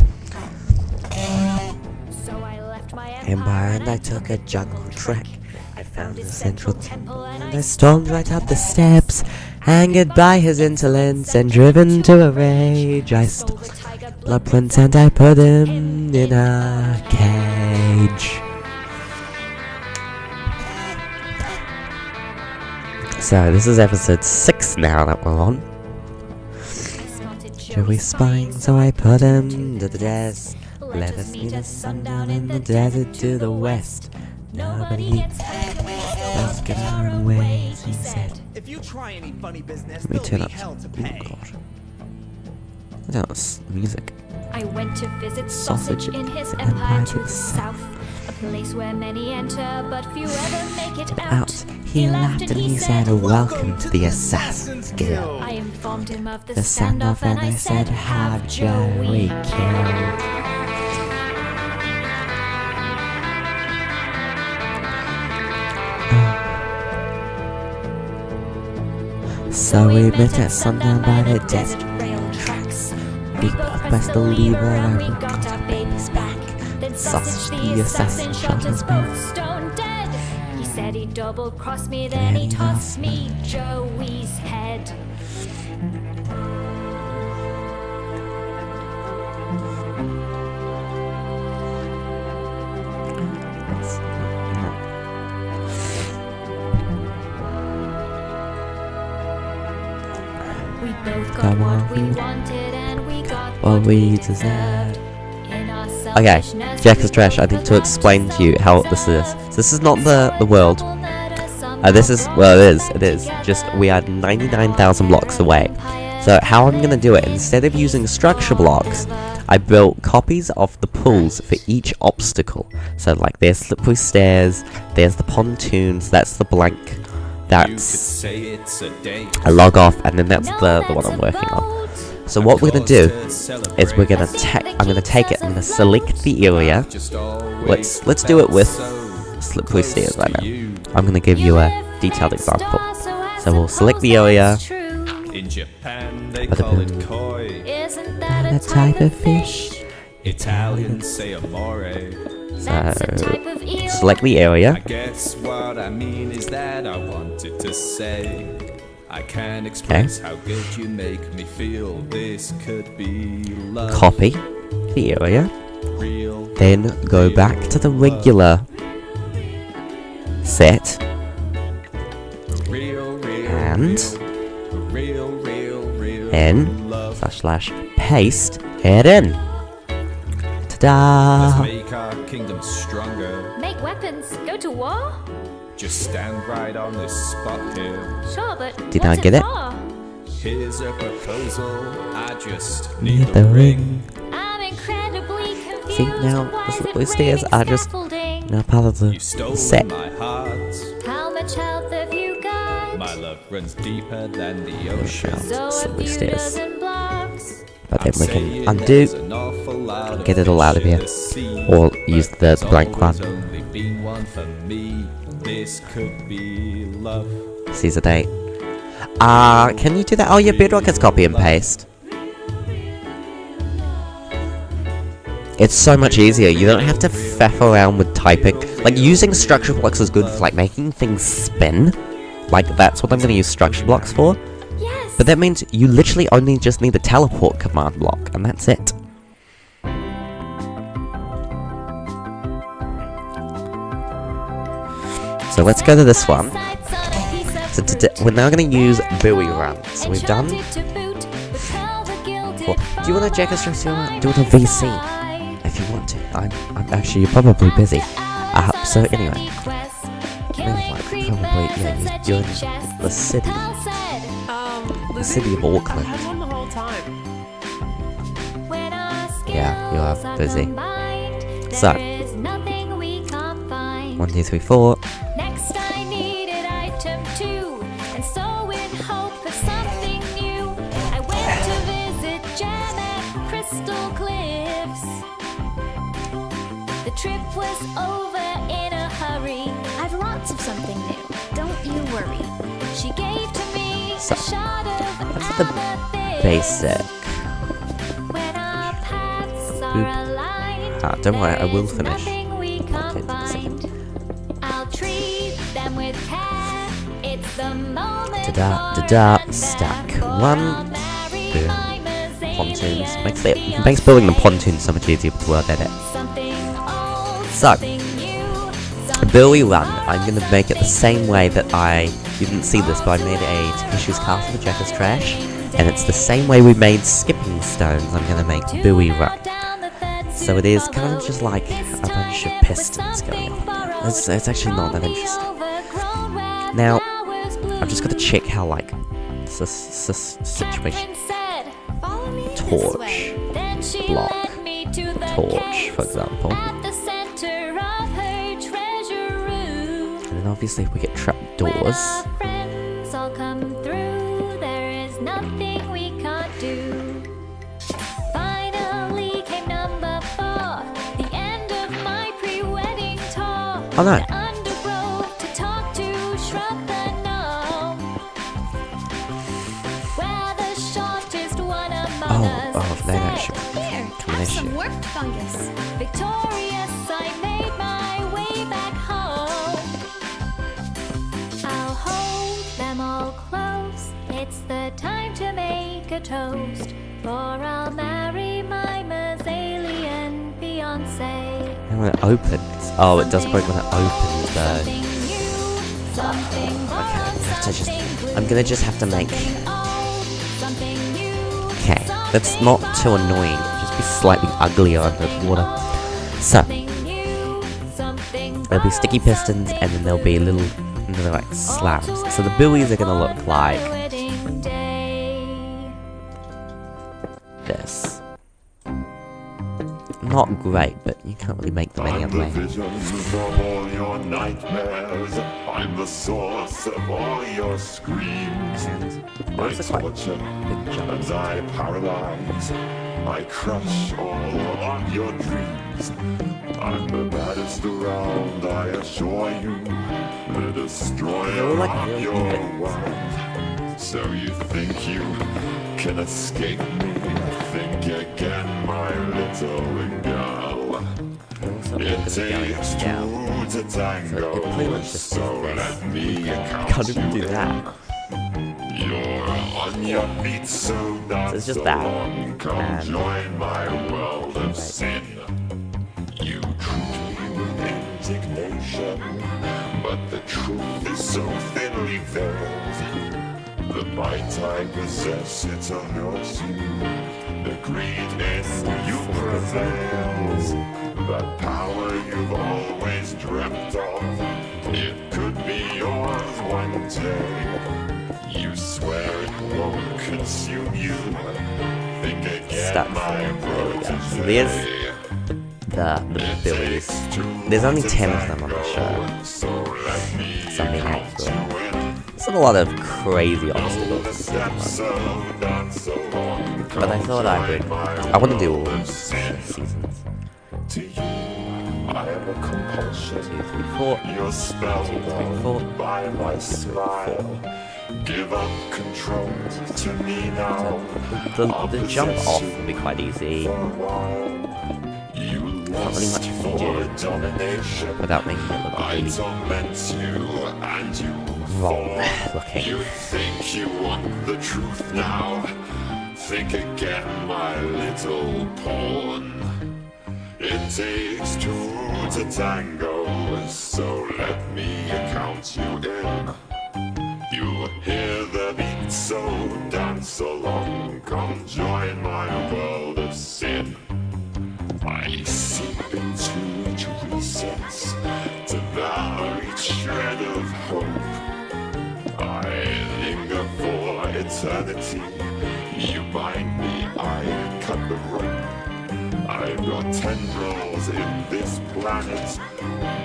So I left my Empire and I took a jungle trek. I found the central temple and I stormed right up the steps. Angered by his insolence and driven to a rage, I stole Blood Prince and I put him in a cage. So this is episode 6 now that we're on. Joey spying, so I put him to the desk. Let us meet at sundown in the desert to the west. Nobody else get our own ways, he said. If you try any funny business, Let me turn there'll up. be hell to Oh pay. gosh. That was music. I went to visit Sausage in his empire to the south. A place where many enter, but few ever make it out. He laughed and he said, "Welcome to the Assassin's Guild." I informed him of the The standoff and I said, "Have Joey killed." So we met at sundown by the desert rail tracks. We both pressed the lever and we got our babies back. Then Sausage the assassin shot us both stone dead. He said he double-crossed me, then he tossed me Joey's head. We both got what we wanted and we got what we deserved. Okay, Jack is trash. I need to explain to you how this is. So this is not the world. This is, well, it is. Just, we are 99,000 blocks away. So how I'm gonna do it, instead of using structure blocks, I built copies of the pools for each obstacle. So like, there's slippery stairs, there's the pontoons, that's the blank, that's a log off, and then that's the one I'm working on. So what we're gonna do is I'm gonna take it, I'm gonna select the area. Let's do it with slippery stairs right now. I'm gonna give you a detailed example. So we'll select the area. In Japan, they call it koi. Isn't And that a type of fish. Italians say amore. So select the area. I guess what I mean is that I wanted to say I can't express how good you make me feel. This could be love. Copy the area. Real. Then go back to the regular set. Real, real, And real, real, real N love. / paste it in. Let's Ta-da! make our kingdom stronger. make weapons, go to war? Just stand right on this spot here. Sure, but Did what's I get it? for? Here's a proposal. I just Need need the the ring. ring. I'm incredibly confused. See, now, Why the is slippery it stairs raining are just- scaffolding? Now part of the You stole set. my heart. How much health have you got? My love runs deeper than the ocean. So a slippery few stairs. dozen blocks. But then we I'm can saying undo, there's an awful lot of get it all out of fish in here, the sea, or use the there's blank one. always only been one for me. This could be love. Seize a date. Can you do that? Oh yeah, Bedrock is copy and paste. It's so much easier. You don't have to faff around with typing. Like, using structure blocks is good for like making things spin. Like, that's what I'm gonna use structure blocks for. Yes. But that means you literally only just need the teleport command block, and that's it. So let's go to this one. So we're now going to use buoy run. So we've done. Well, do you want to check us do it a VC if you want to? I'm actually, you're probably busy. So anyway, probably yeah, you're in the city of Auckland. I've had one the whole time. Yeah, you are busy. So 1, 2, 3, 4. Next I needed item 2, and so in hope of something new, I went to visit Jam at Crystal Cliffs. The trip was over in a hurry. I've lots of something new, don't you worry. She gave to me So, a shot of that's the amethyst. basic. When our paths are Boop. aligned, Ah, don't worry, I will there's finish. nothing we can't find. I'll treat them with care. It's the moment Da-da, for da-da, an stack unfair, for one, I'll marry boom. my Pontoons. Mazalian Makes building the fiancé. pontoons so much easier to work edit. Something old, So, something new, something Buoy Run, I'm gonna make it the same way that you didn't see this, but I made a Takeshi's Castle for Jackass Trash, and it's the same way we made Skipping Stones, I'm gonna make Buoy Run. So it is kind of just like a bunch of pistons going on. It's actually not that interesting. Now, I've just got to check how, like, situation. Follow me this Torch. way. Block. Torch, for example. At the center of her treasure room. And then obviously if we get trap When doors, our friends all come through, there is nothing we can't do. Finally came number 4, the end of my pre-wedding tour. Oh, no. The undergrowth to talk to shrub the gnome. Where the shortest one among us no, said, should Here, come have this some shit. worked fungus. victorious, I made my way back home. I'll hold them all close. It's the time to make a toast. For I'll marry my Mazalian fiancé. And when it opens, oh, it does break when it opens though. Something new, something bold, I'm gonna just have to make. something new. Okay, that's not too annoying. Just be slightly uglier under the water. So there'll be sticky pistons, and then there'll be little like slabs. So the buoys are gonna look like this. Not great, but you can't really make them any I'm other the way. vision of all your nightmares. I'm the source of all your screams. I Those are quite torture big jumps. and I paralyze. I crush all of your dreams. I'm the baddest around, I assure you. The destroyer They're like of really your even. world. So you think you can escape me? Think again, my little girl. Also, It I'm gonna go takes down. two to tango, So it pretty much just so does let this. me count Can't even you do in. that. You're on your feet, so not it's just so that. long. Come And- join my world of sin. You treat me with indignation, but the truth is so thinly veiled. The might I possess, it hurts you. The greed in you prevails. That power you've always dreamt of, it could be yours one day. You swear it won't consume you. Think again, Stuff. my There we go. So protege. there's the buoys. There's only 10 of them on the show. So let me Something count else, you right? in. There's a lot of crazy obstacles. The in this steps one. so not so long. But I thought I would. I want to do all the seasons. To you, I am a compulsion. 2, 3, 4. You're spellbound 4. by my smile. Give up control to me now. The jump off will be quite easy. For a while, you Not really much you can do domination. without making it look I really torment you and you wrong fall. looking. You think you want the truth now? Think again, my little pawn. It takes two to tango, so let me count you in. You hear the beat, so dance along. Come join my world of sin. I seep into each recess, devour each shred of hope. I linger for eternity. You bind me, I cut the rope. I've got tendrils in this planet.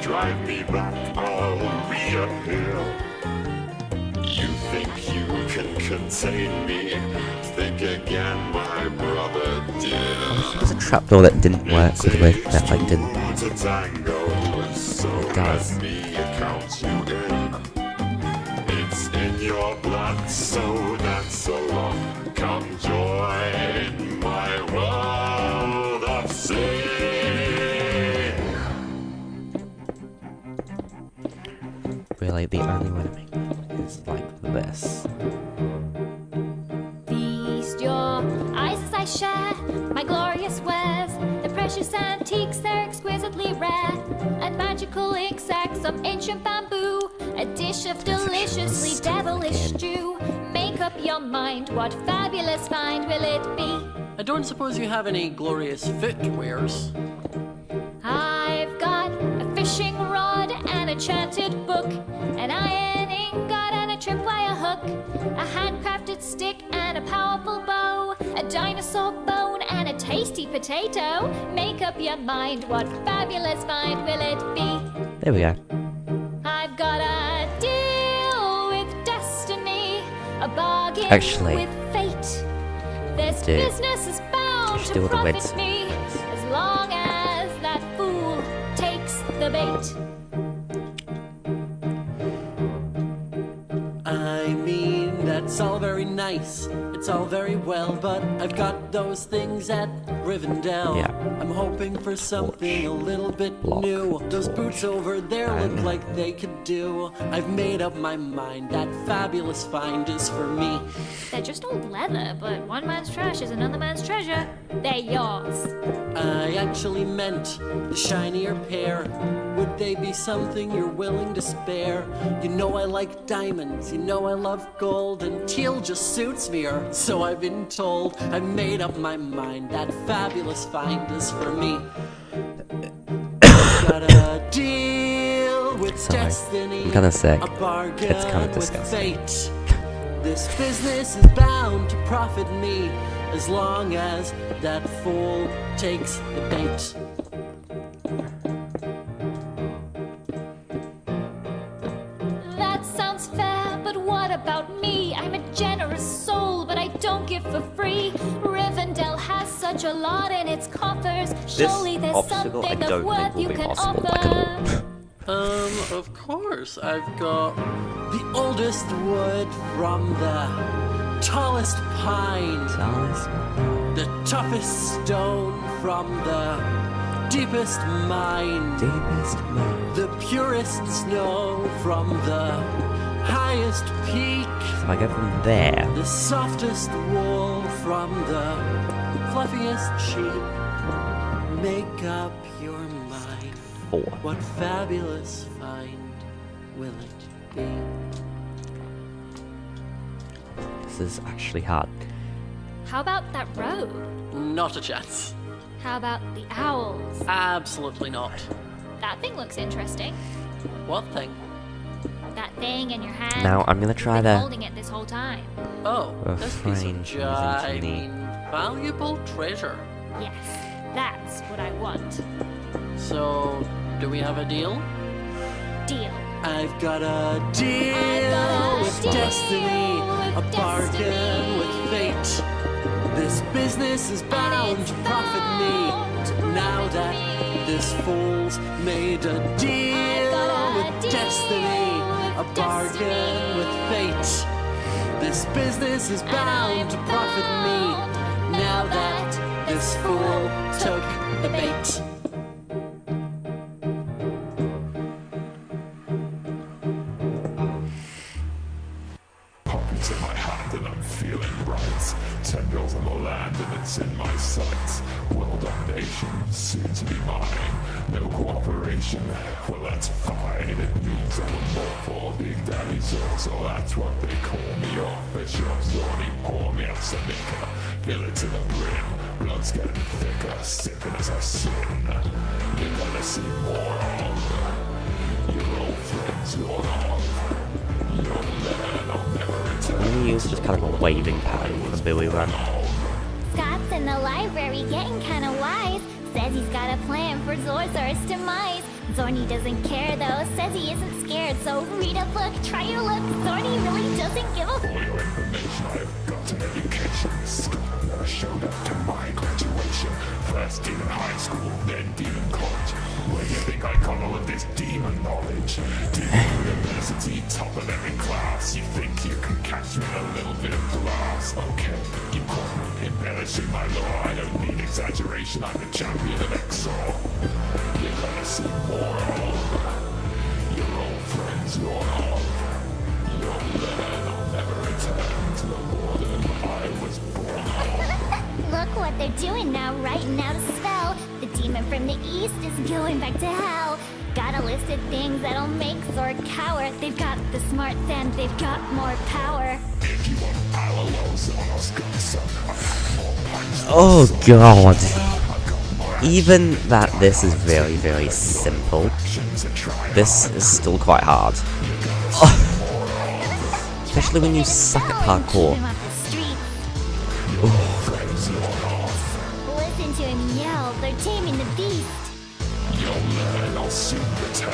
Drive me back, I'll reappear. You think you can contain me? Think again, my brother dear. There's a trapdoor that didn't work with the way that like didn't. to tango, so does. let me count you in. It's in your blood, so dance along. Come join my world of sin. Really, the only way to make it is like this. Feast your eyes as I share my glorious wares. The precious antiques, they're exquisitely rare. And magical insects of ancient bamboo. A dish of deliciously devilish stew. Make up your mind, what fabulous find will it be? I don't suppose you have any glorious footwears? I've got a fishing rod, an enchanted book, an iron ingot and a tripwire hook, a handcrafted stick and a powerful bow, a dinosaur bone and a tasty potato. Make up your mind, what fabulous find will it be? There we go. I've got a deal with destiny, a bargain Actually, with fate. This dude, business is bound just to do all the profit wits. me, as long as that fool takes the bait. I mean, that's all very nice. It's all very well, but I've got those things at Rivendell. Yeah. I'm hoping for something a little bit Block. new. Those boots over there I look know. like they could do. I've made up my mind. That fabulous find is for me. They're just old leather, but one man's trash is another man's treasure. They're yours. I actually meant the shinier pair. Would they be something you're willing to spare? You know I like diamonds, you know I love gold, and teal just suits me, or so I've been told. I made up my mind, that fabulous find is for me. Got a deal with Sorry. destiny, I'm kinda sick. a bargain It's kinda with disgusting. fate. This business is bound to profit me, as long as that fool takes the bait. That sounds fair, but what about me? I'm a generous soul, but I don't give for free. Rivendell has such a lot in its coffers. Surely there's obstacle I something don't of think worth will you be can possible, offer. Of course, I've got the oldest wood from the tallest pine, the toughest stone from the deepest mine, the purest snow from the highest peak, So I go from there. the softest wool from the fluffiest sheep. Make up your mind. 4. What fabulous find will it be? This is actually hard. How about that road? Not a chance. How about the owls? Absolutely not. That thing looks interesting. What thing? That thing in your hand. Now I'm gonna try Been to holding it this whole time. Oh, this piece of Refrain from using genie. valuable treasure. Yes, that's what I want. So, do we have a deal? Deal. I've got a deal I've got a with deal destiny, with a bargain destiny. with fate. This business is bound it's to profit me. bound to Now profit that me. this fool's made a deal I've got a with deal destiny, a with bargain destiny. with fate. This business is bound I'm to profit me. bound Now that this fool took the bait. Pockets in my hand and I'm feeling right. 10 bills on the land and it's in my sights. World domination, soon to be mine. No cooperation, well that's fine. It means I will more for Big Daddy's so that's what they call me off. But shops already pour me out Seneca. Fill it to the brim, blood's getting thicker. Sipping as I sin. You're gonna see more of your old friends, Lord of. You'll learn I'll never return. I'm gonna use just kind of a waving pattern for Billy Run. Scott's in the library getting kinda wise. Says he's got a plan for Zorzor's demise. Zorny doesn't care though, says he isn't scared. So read a book, try your luck. Zorny really doesn't give a For your information, I've got an education. Scott never showed up to my graduation. First Demon High School, then Demon College. is demon knowledge. Demon university, top of every class. You think you can catch me in a little bit of glass? Okay, you call me embellishing my lore. I don't need exaggeration, I'm the champion of XOR. You're gonna see more of your old friends, your all. You'll learn I'll never return to the warden I was born of. Look what they're doing now, writing out a spell. The demon from the east is going back to hell. Got a list of things that'll make Zord cower. They've got the smarts and they've got more power. If you want parallels on our son, I have more pints than Oh sun. god. I've got more Even that this is very, very simple, actions to try. this is still quite hard. Especially when you suck at Keep parkour. him off the street. Listen to him yell, they're taming the beast. You'll learn I'll soon return.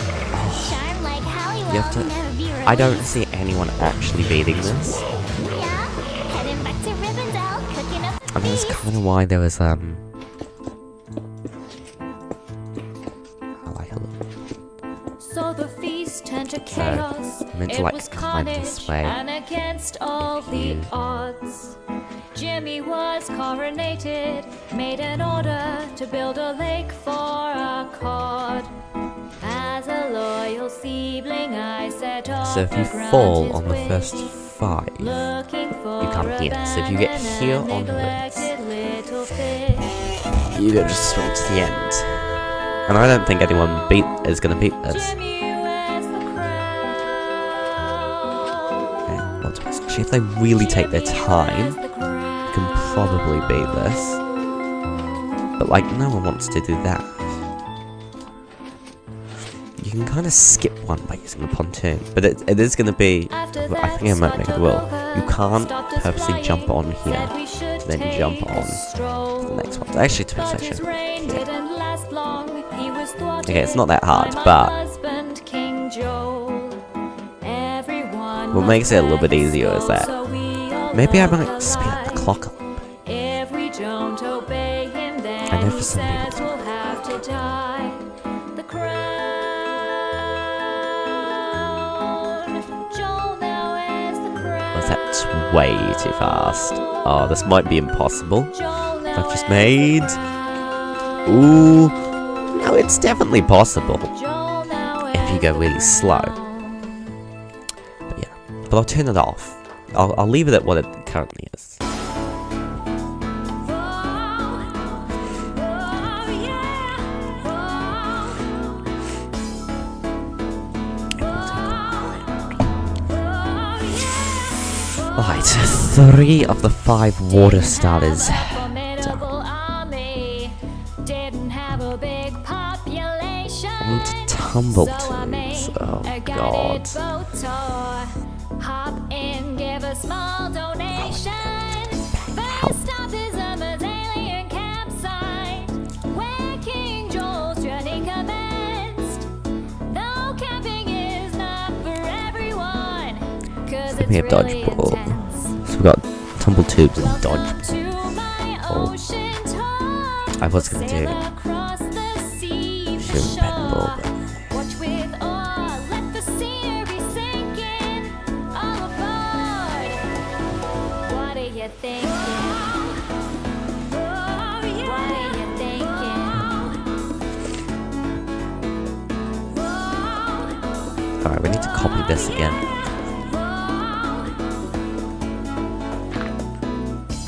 Charm like Halliwell, You have to- never be released. I don't see anyone actually beating this. Yeah, heading back to Rivendell, cooking up the I mean, that's feast. kind of why there was, I like a little. So the feast turned to chaos. I meant to, It like, was climb carnage, this way. and against all If the you- odds, Jimmy was coronated, made an order to build a lake for a cod. As a loyal seedling, I set off So if you to grant fall his on the first wish, 5, looking for you come a here. So if you get abandoned here and onwards, neglected little fish. you go just straight to the end. And I don't think anyone is gonna beat this. Jimmy wears the crown. Okay, well, actually, if they really take their time, you can probably beat this. But like, no one wants to do that. You can kind of skip one by using the pontoon, but it is going to be. I think I might make it will. You can't purposely jump on here, then jump on the next one. Actually, to be safe. Okay, it's not that hard, but what makes it a little bit easier is that maybe I might speed up the clock a little bit. If we don't obey him, then I know for some people it's will have to die. The crown. Joel now wears the crown. Was that way too fast? Oh, this might be impossible. Joel now I've just wears the made. crown. Ooh, no, it's definitely possible Joel now if you wears go the really slow. crown. But yeah, but I'll turn it off. I'll leave it at what it currently is. Alright, 3 of the 5 water starters. And tumble tubes. Oh god. Hop in, give a small donation. First stop is a Mazalian campsite, where King Joel's journey commenced. Though camping is not for everyone, 'cause it's We have really dodgeball. intense. So we've got tumble tubes and Welcome dodge. to my Oh. ocean tour. I was gonna do Sail across the sea to shoot paintball, shore. Watch with awe, let the scenery sink in. All aboard. What are you thinking? What are you thinking? Alright, we need to copy this again.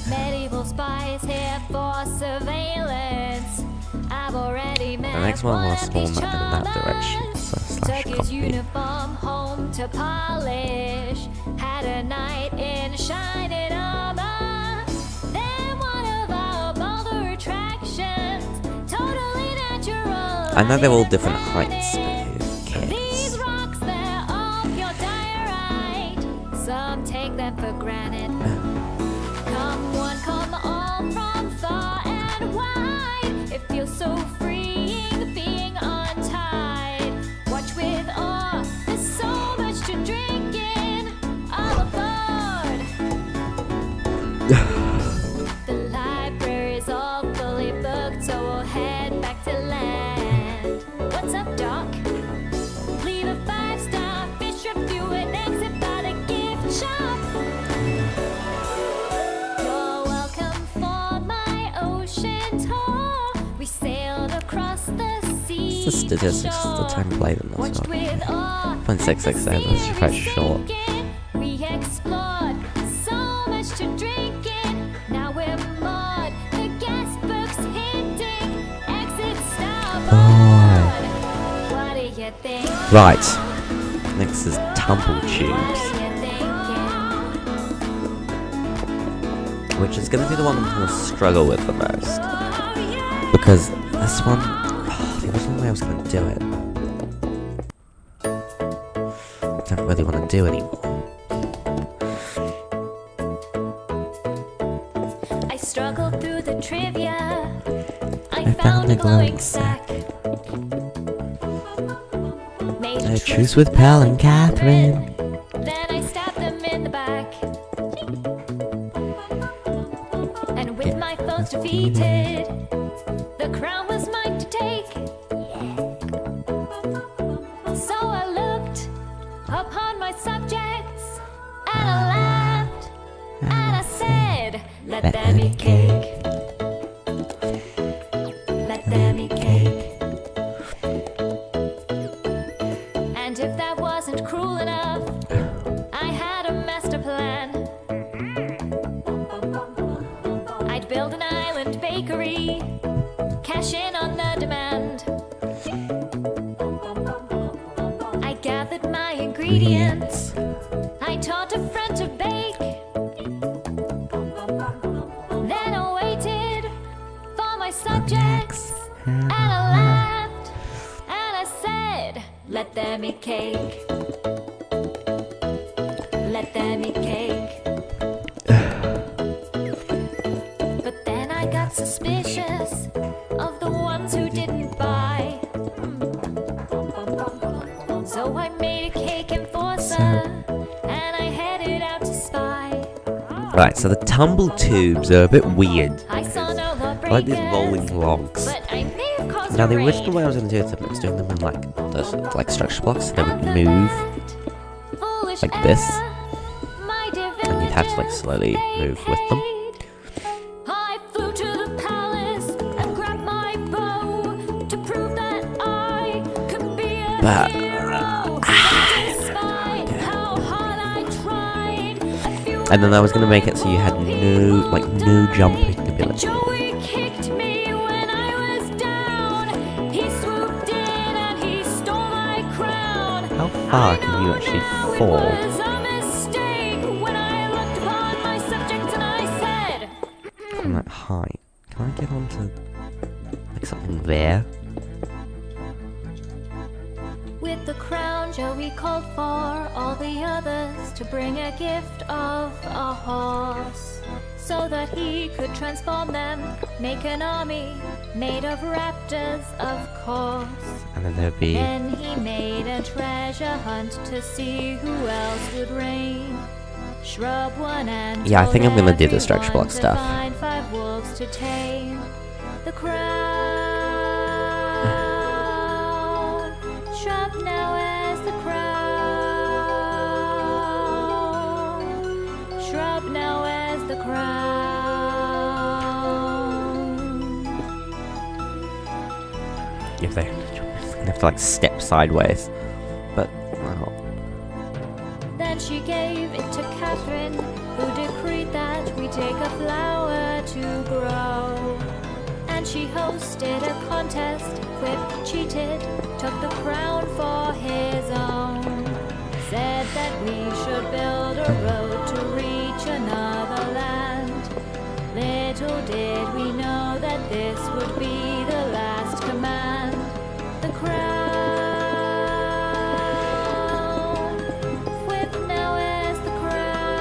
Medieval spies here for surveillance. I've already met The next one one was of these spawn in that direction. charmers. So slash Took his copy. uniform home to polish. Had a night in shining armor. Then one of our bolder attractions. Totally natural. I know they're all different and heights, but aesthetic. who These cares? rocks, they're all pure diorite. Some take them for granted. Come one, come all from far and wide. It feels so freeing being untied. Watch with awe, there's so much to drink in. All aboard. The library's all fully booked, so we'll head back to land. What's up, Doc? statistics the time to play them as Watched well. with awe 0.66 there, that's quite short. we explored so much to drink in. Now we're moored, the guest books hinting. Exit starboard. What do you think? Right. Next is tumble What tubes, are you thinking? which is going to be the one I'm going to struggle with the most. Because this one, the original way I was going to do it, I don't really want to do anymore. I struggled through the trivia. I found found a a glowing glowing sack. Made I a choose with Pal and Catherine. Then I stabbed them in the back. And with my foes defeated, the crown was mine to take. So I looked upon my subjects, and I laughed, and I said, let there be cake. Let there be cake. And if that wasn't cruel enough, I had a master plan. I'd build an island bakery, cash in on the demand. I gathered my ingredients, I taught a friend to bake. Then I waited for my subjects, and I laughed, and I said, let there be cake. Let there be cake. But then I got suspicious of the ones who didn't buy. So I made a cake enforcer, and I headed out to spy. Right, so the tumble tubes are a bit weird. I saw no lawbreakers, Like these rolling logs. but I may have caused Now a the raid. original way I was going to do it was doing them in like structure blocks, so they would move, like this, and you'd have to like slowly move with them. I flew to the palace and grabbed my bow to prove that I could be a But, hero. Despite how hard I tried, a few And then I was going to make it so you had no jumping ability. Joey kicked me when I was down. He swooped in and he stole my crown. How far can you actually fall? It was a mistake when I looked upon my subjects and I said, From that height. Can I get onto like something there? with the crown, Joey called for all the others to bring a gift of a horse, so that he could transform them, make an army made of raptors, of course. And then there'd be Then he made a treasure hunt to see who else would reign. Shrub one and Yeah, I think I'm gonna do the told stretch block everyone to stuff. find 5 wolves to tame. The crown. Shrub now as the crown. Shrub now as the crown. if they have to like step sideways. But well, Then she gave it to Catherine, who decreed that we take a flower to grow. And she hosted a contest, Quip cheated, took the crown for his own. Said that we should build a road to reach another land. Little did we know that this would be the last command. The crown. Whip now as the crown.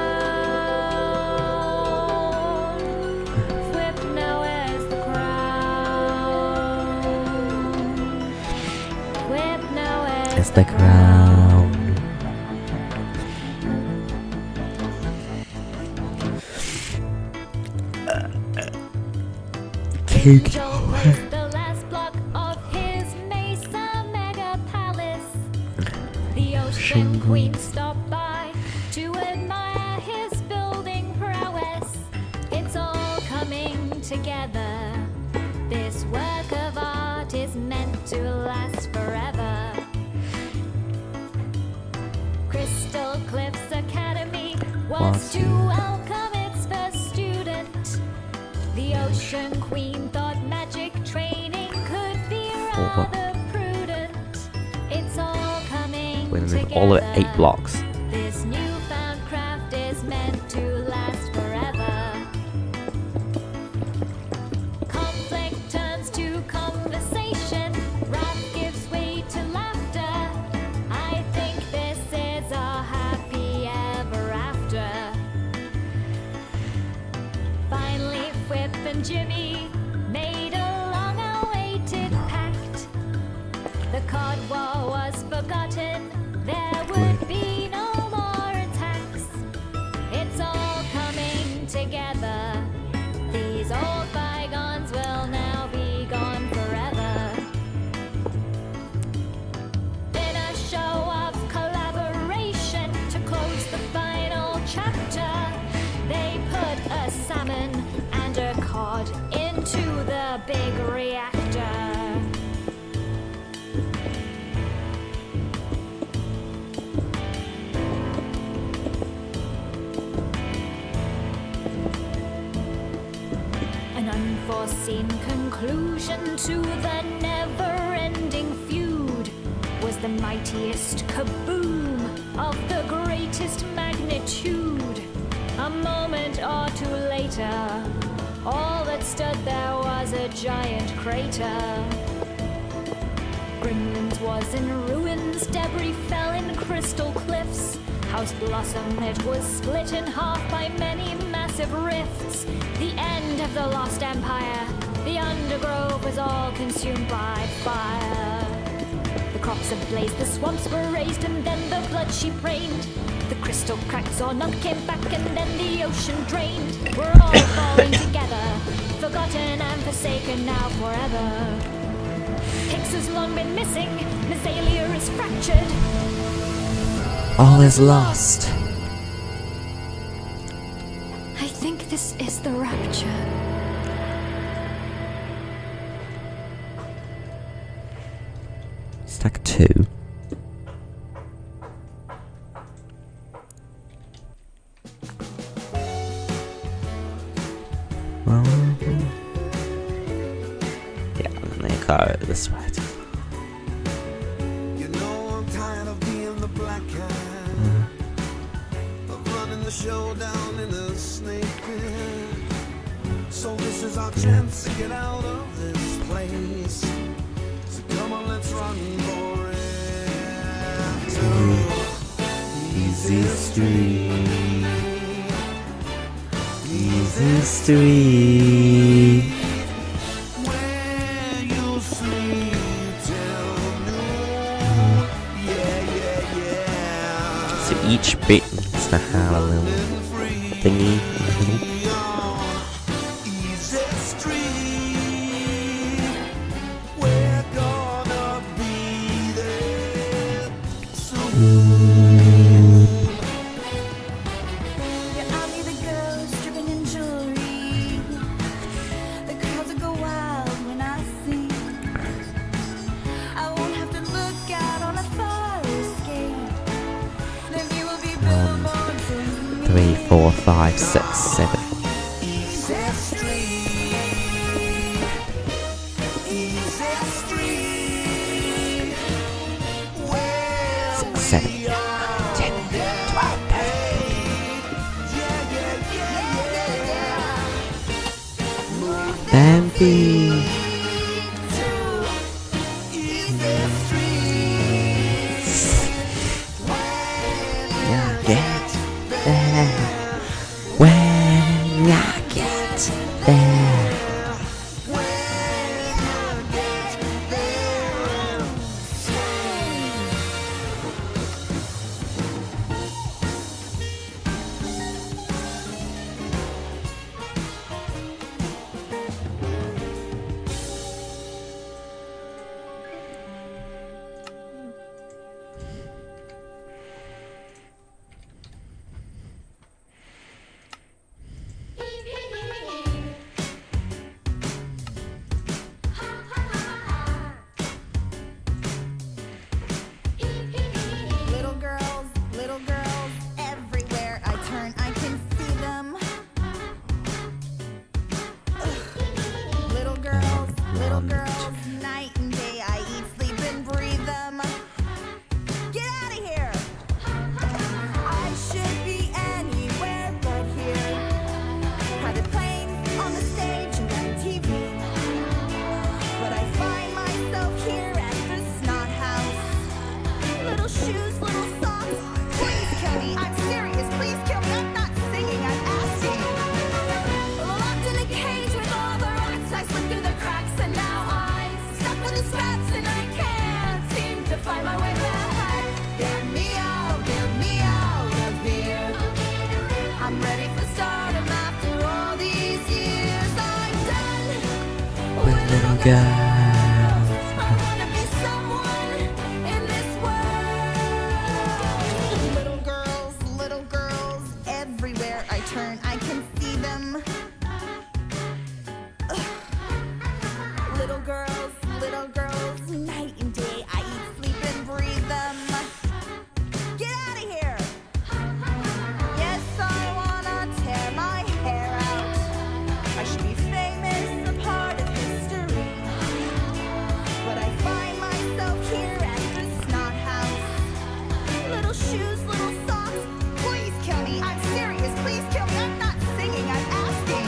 Whip now as the crown. Whip now as it's the crown. Cake. Joe was the last block of his Mesa Mega Palace. The Ocean Queen stopped by to admire his building prowess. It's all coming together. This work of art is meant to last forever. Crystal Cliffs Academy was to welcome its first student. The Ocean Queen thought magic training could be rather prudent. It's all coming We're gonna move together. all of 8 blocks. This newfound craft is meant to last forever. Conflict turns to conversation. Wrath gives way to laughter. I think this is a happy ever after. Finally, Whip and Jimmy made a long-awaited pact. The cod war was forgotten. There would be no more attacks. It's all coming together. These old bygones will now be gone forever. In a show of collaboration to close the final chapter, they put a salmon and a cod into the big reactor. An unforeseen conclusion to the never-ending feud was the mightiest kaboom of the greatest magnitude. A moment or two later, all that stood there was a giant crater. Gremlins was in ruins, debris fell in crystal cliffs. House Blossom, it was split in half by many massive rifts. The end of the lost empire, the undergrowth was all consumed by fire. The crops ablaze, the swamps were raised, and then the blood sheep rained. The crystal cracked, Zornok came back, and then the ocean drained. We're all falling together, forgotten and forsaken now forever. Hicks has long been missing, Mesalia is fractured. All is lost. I think this is the rapture. Stack 2. Well, yeah, and then they go this way. You know I'm tired of being the black guy, of running the show down in the snake pit. So this is our chance to get out of this place. So come on, let's run for it. To Easy Street, Easy Street, where you'll sleep till noon. Yeah. So each bit needs to have a little thingy. Easy Street, we're gonna be there soon. Yeah, I'll be the girl stripping in jewelry. The crowds will go wild when I sing. I won't have to look out on a fire escape. The view will be billboards and me. 3, 4, 5, 6, 7. Easy Street, Easy Street, where 6, 7, we are 10, 12, 13. Then be. Yeah, get there. When I get there. girls. I wanna be someone in this world. Little girls, everywhere I turn, I can see them. Little girls, night and day, I eat, sleep, and breathe them. Get out of here! Yes, I wanna tear my hair out. I should be famous, a part of history. But I find myself here at the snot house. Little shoes, little socks, please kill me. I'm serious, please kill me. I'm not singing, I'm asking.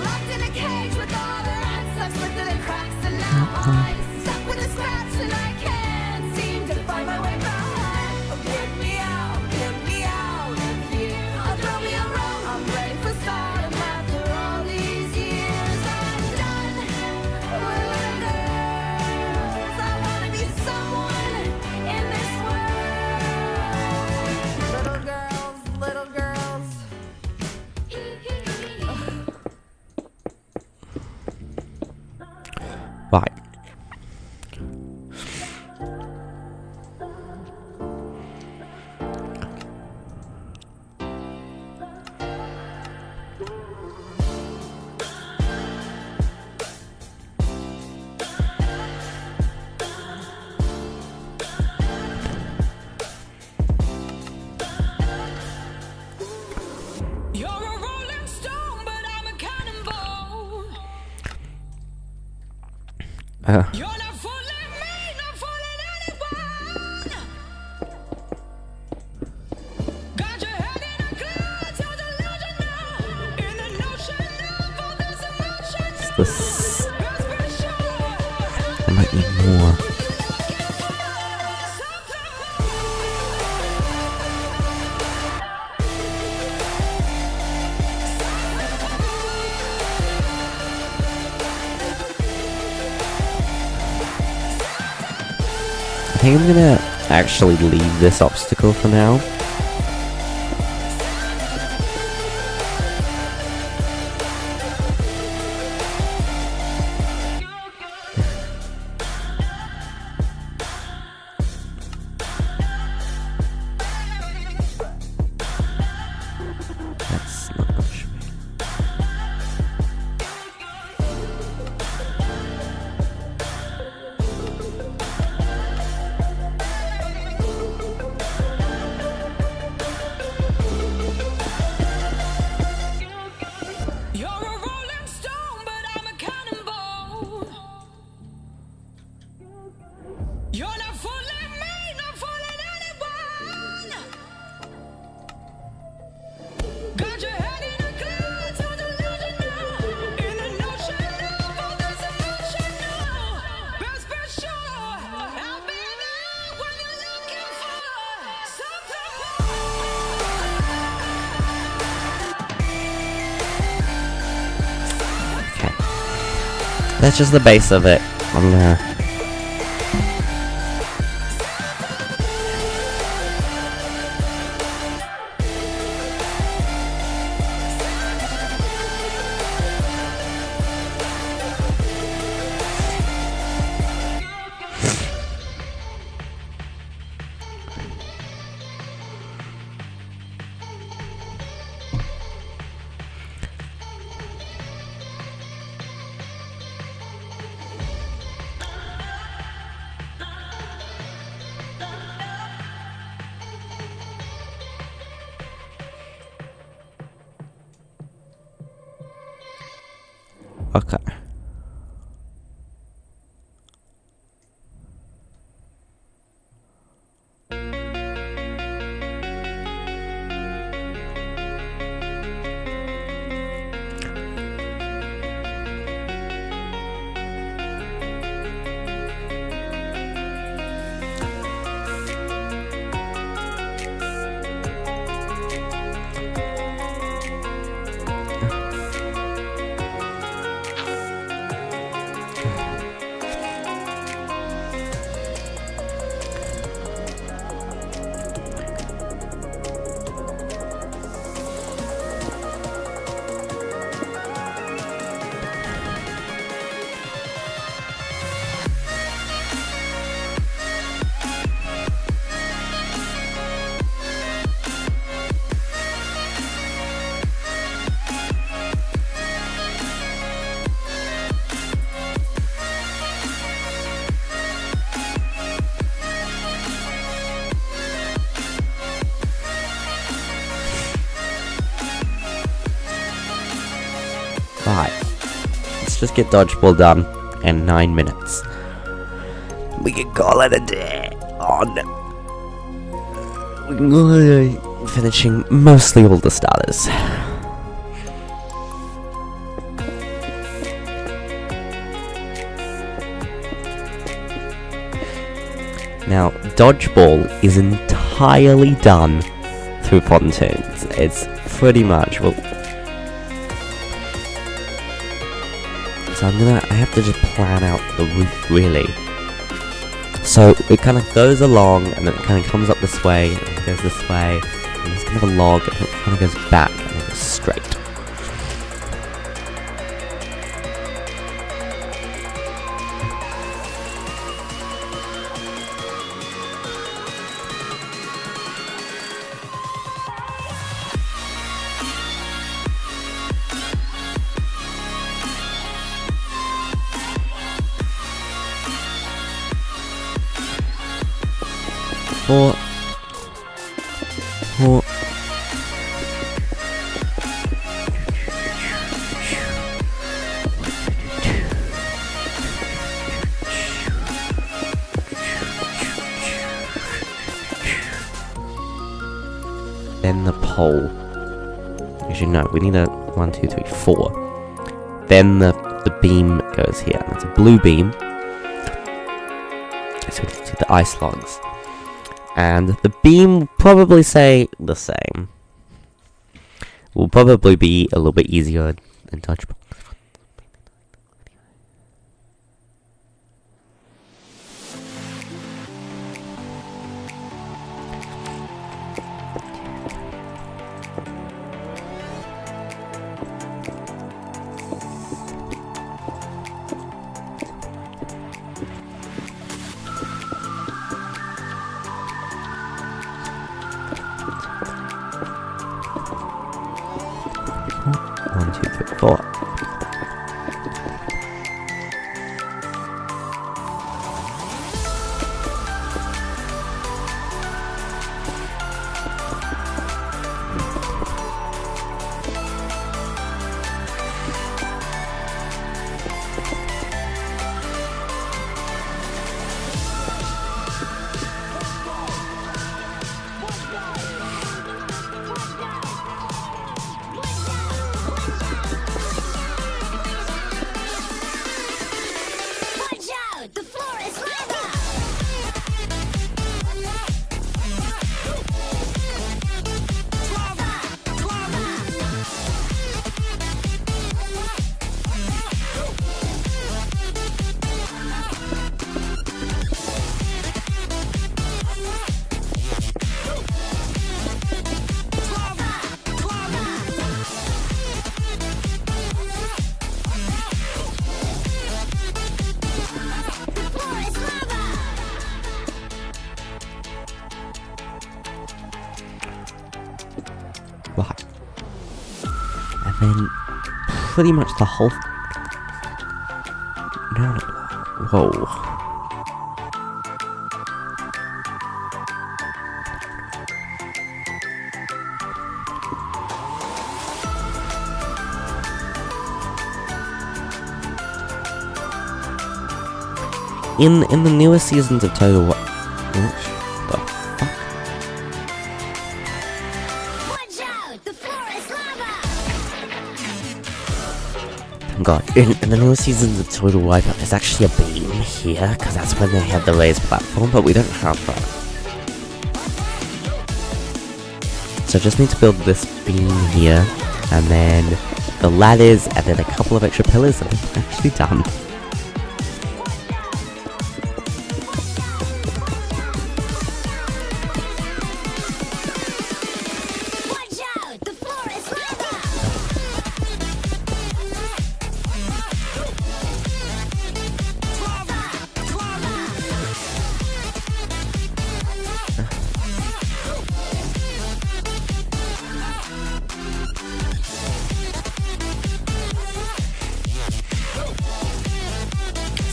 Locked in a cage with all the rats, I've slipped through the cracks and now I'm stuck with a scratch and I can't seem to find my way back. Oh, get me out of here. Oh, throw me around, I'm ready for stardom after all these years. I'm done with little girls. I wanna be someone in this world. Little girls. Right. You're a rolling stone, but I'm a cannonball. You're not fooling me, not fooling anyone. Got your head in a cloud, so delusional. In the notion of all this emotion. This I might need more. I think I'm gonna actually leave this obstacle for now. That's not what it should be. You're a rolling stone, but I'm a cannonball. You're not fooling me, not fooling anyone. Got your head in a cloud, so delusional. In the notion of all this emotional. Best be sure I'll be there when you're looking for something Okay. That's just the base of it. I'm gonna Okay. Right. Let's just get dodgeball done in 9 minutes. We can call it a day on finishing mostly all the starters. Now, dodgeball is entirely done through pontoons. It's pretty much, well... So I have to just plan out the route, really. So, it kind of goes along, and then it kind of comes up this way, and it goes this way, and there's kind of a log, and it kind of goes back, and it goes straight. Four. Then the pole. Actually, no, we need a 1, 2, 3, 4. Then the beam goes here. And it's a blue beam. So we can see the ice logs. And the beam will probably say the same. Will probably be a little bit easier than dodgeball. One, two, three, four. Right. And then pretty much the whole... No. Whoa. In the newer seasons of Total War... God, in the newer seasons of Total Wipeout, there's actually a beam here, because that's when they had the raised platform, but we don't have that. So I just need to build this beam here, and then the ladders, and then a couple of extra pillars, and we're actually done.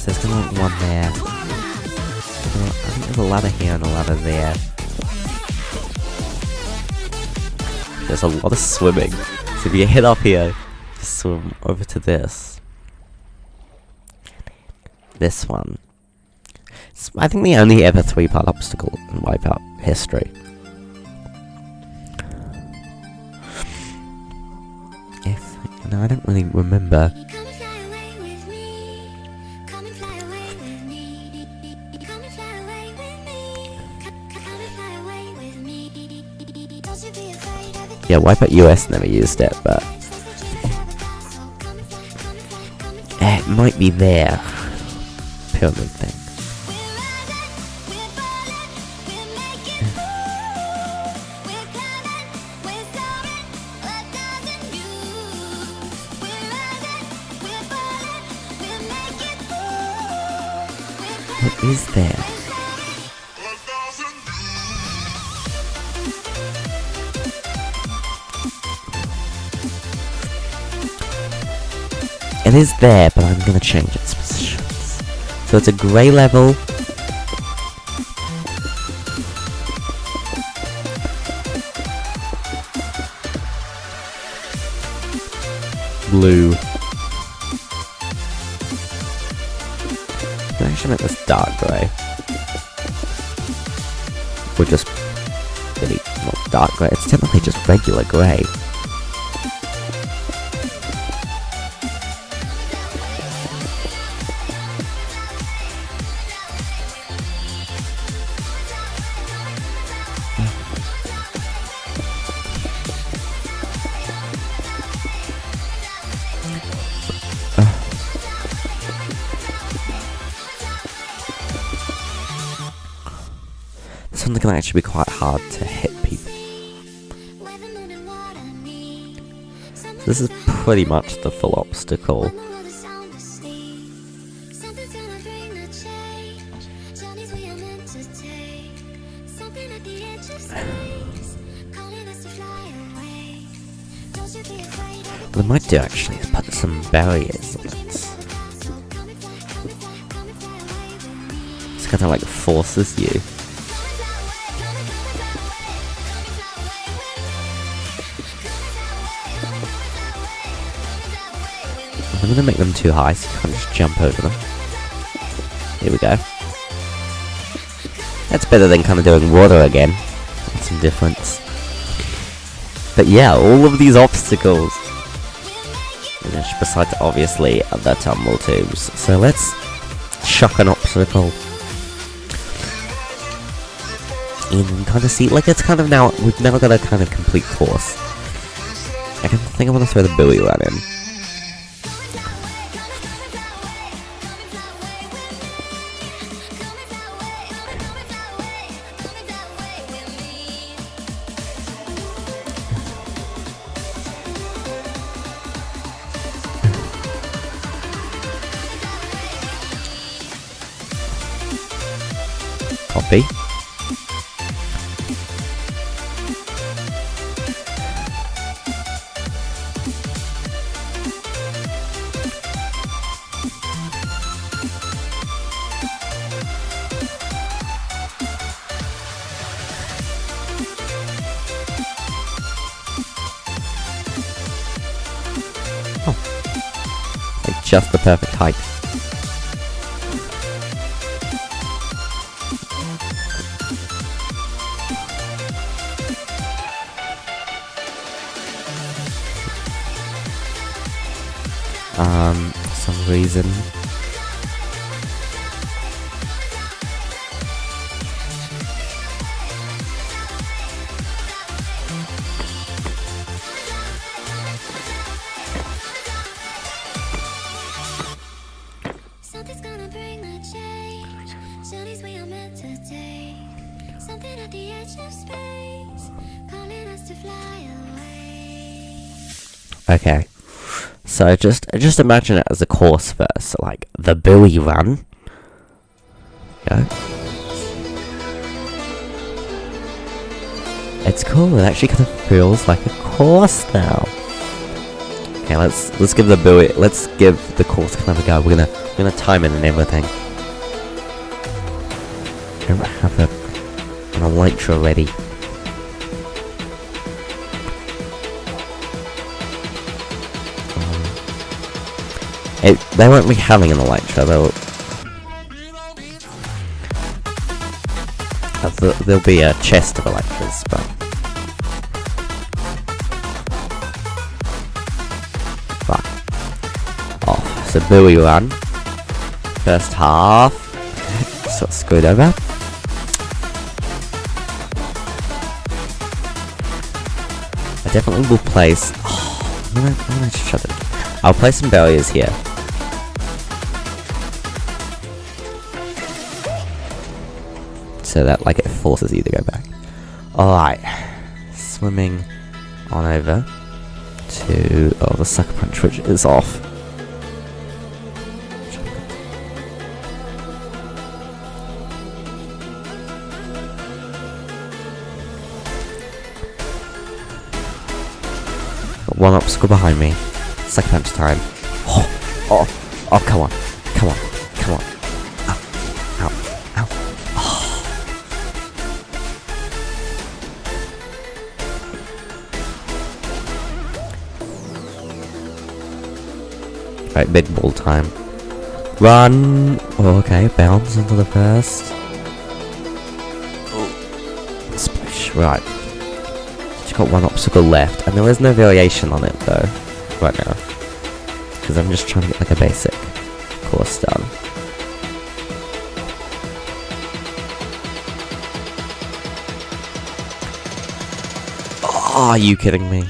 So there's gonna be one there. I think there's a ladder here and a ladder there. There's a lot of swimming. So if you head up here, swim over to this. This one. It's, I think, the only ever 3-part obstacle in Wipeout history. I don't really remember. Come and fly away with me. Come and fly away with me. Come and fly away with me. Come and fly away with me. Don't you be afraid of it. Yeah, Wipeout US never used it, but it might be there. Pyramid thing. What is there? It is there, but I'm gonna change its positions. So it's a grey level. Blue. I actually make this dark grey. Or just really not dark grey, it's technically just regular grey. This one can actually be quite hard to hit people. So this is pretty much the full obstacle. What I might do actually is put some barriers on it. It's kind of like forces you. I'm gonna make them too high so you can't just jump over them. Here we go. That's better than kind of doing water again. That's some difference. But yeah, all of these obstacles. Besides, obviously, the tumble tubes. So let's chuck an obstacle in and kind of see, like, it's kind of now, we've now got a kind of complete course. I think I want to throw the buoy run in. Copy. Oh. Like just the perfect height. For some reason. Something's gonna bring the change. Journeys we are meant to take. Something at the edge of space, calling us to fly away. Okay. So just imagine it as a course first, so like the buoy run. Go. It's cool. It actually kind of feels like a course now. Okay, let's give the buoy. Let's give the course kind of a go. We're gonna time it and everything. I don't have an elytra ready. They won't be having an elytra, there'll be a chest of elytras, but... Fuck. Oh, so buoy run. First half. Sort of screwed over. I definitely will place... Oh, I'm gonna just shut it. I'll place some barriers here. So that, like, it forces you to go back. Alright. Swimming on over to... Oh, the sucker punch, which is off. Got one obstacle behind me. Sucker punch time. Oh, come on. Come on. Come on. Ow. Ow. Ow. Right, big ball time. Run! Oh, okay, bounce into the first. Oh. Splash, right. Just got one obstacle left, and there is no variation on it though, right now. Because I'm just trying to get like a basic course done. Oh, are you kidding me?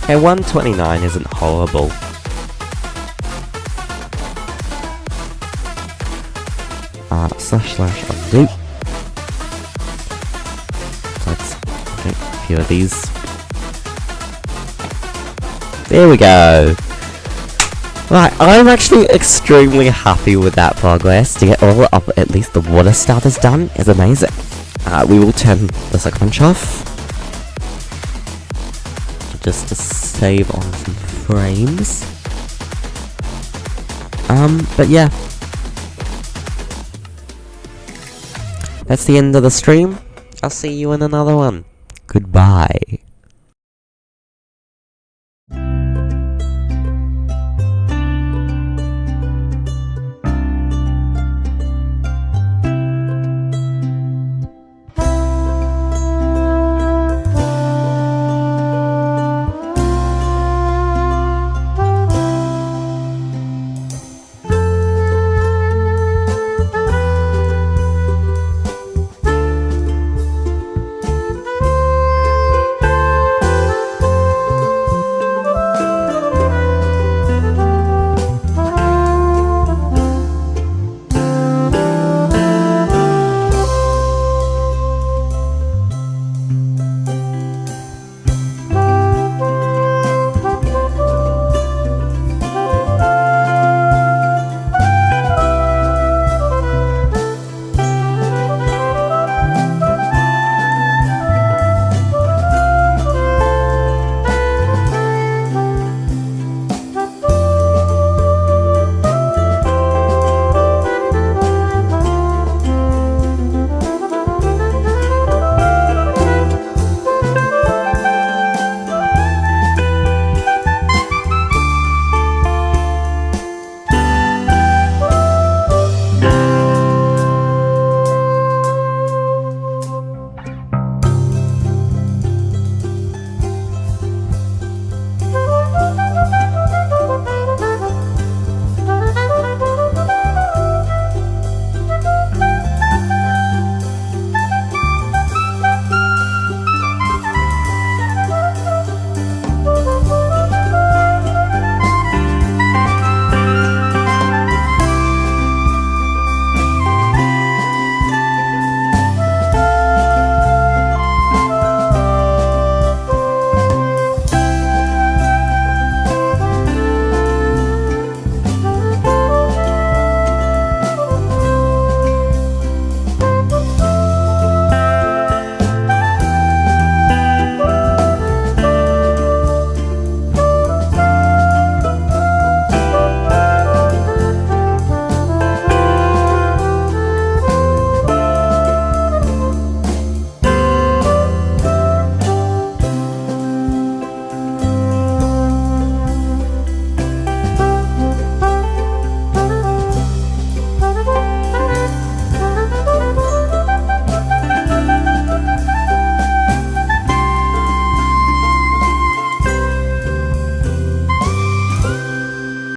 Okay, 129 isn't horrible. Slash undo. Let's get a few of these. There we go. Right, I'm actually extremely happy with that progress. To get all up, at least the water starters done is amazing. We will turn the sucker punch off. Just to save on some frames. But yeah. That's the end of the stream. I'll see you in another one. Goodbye.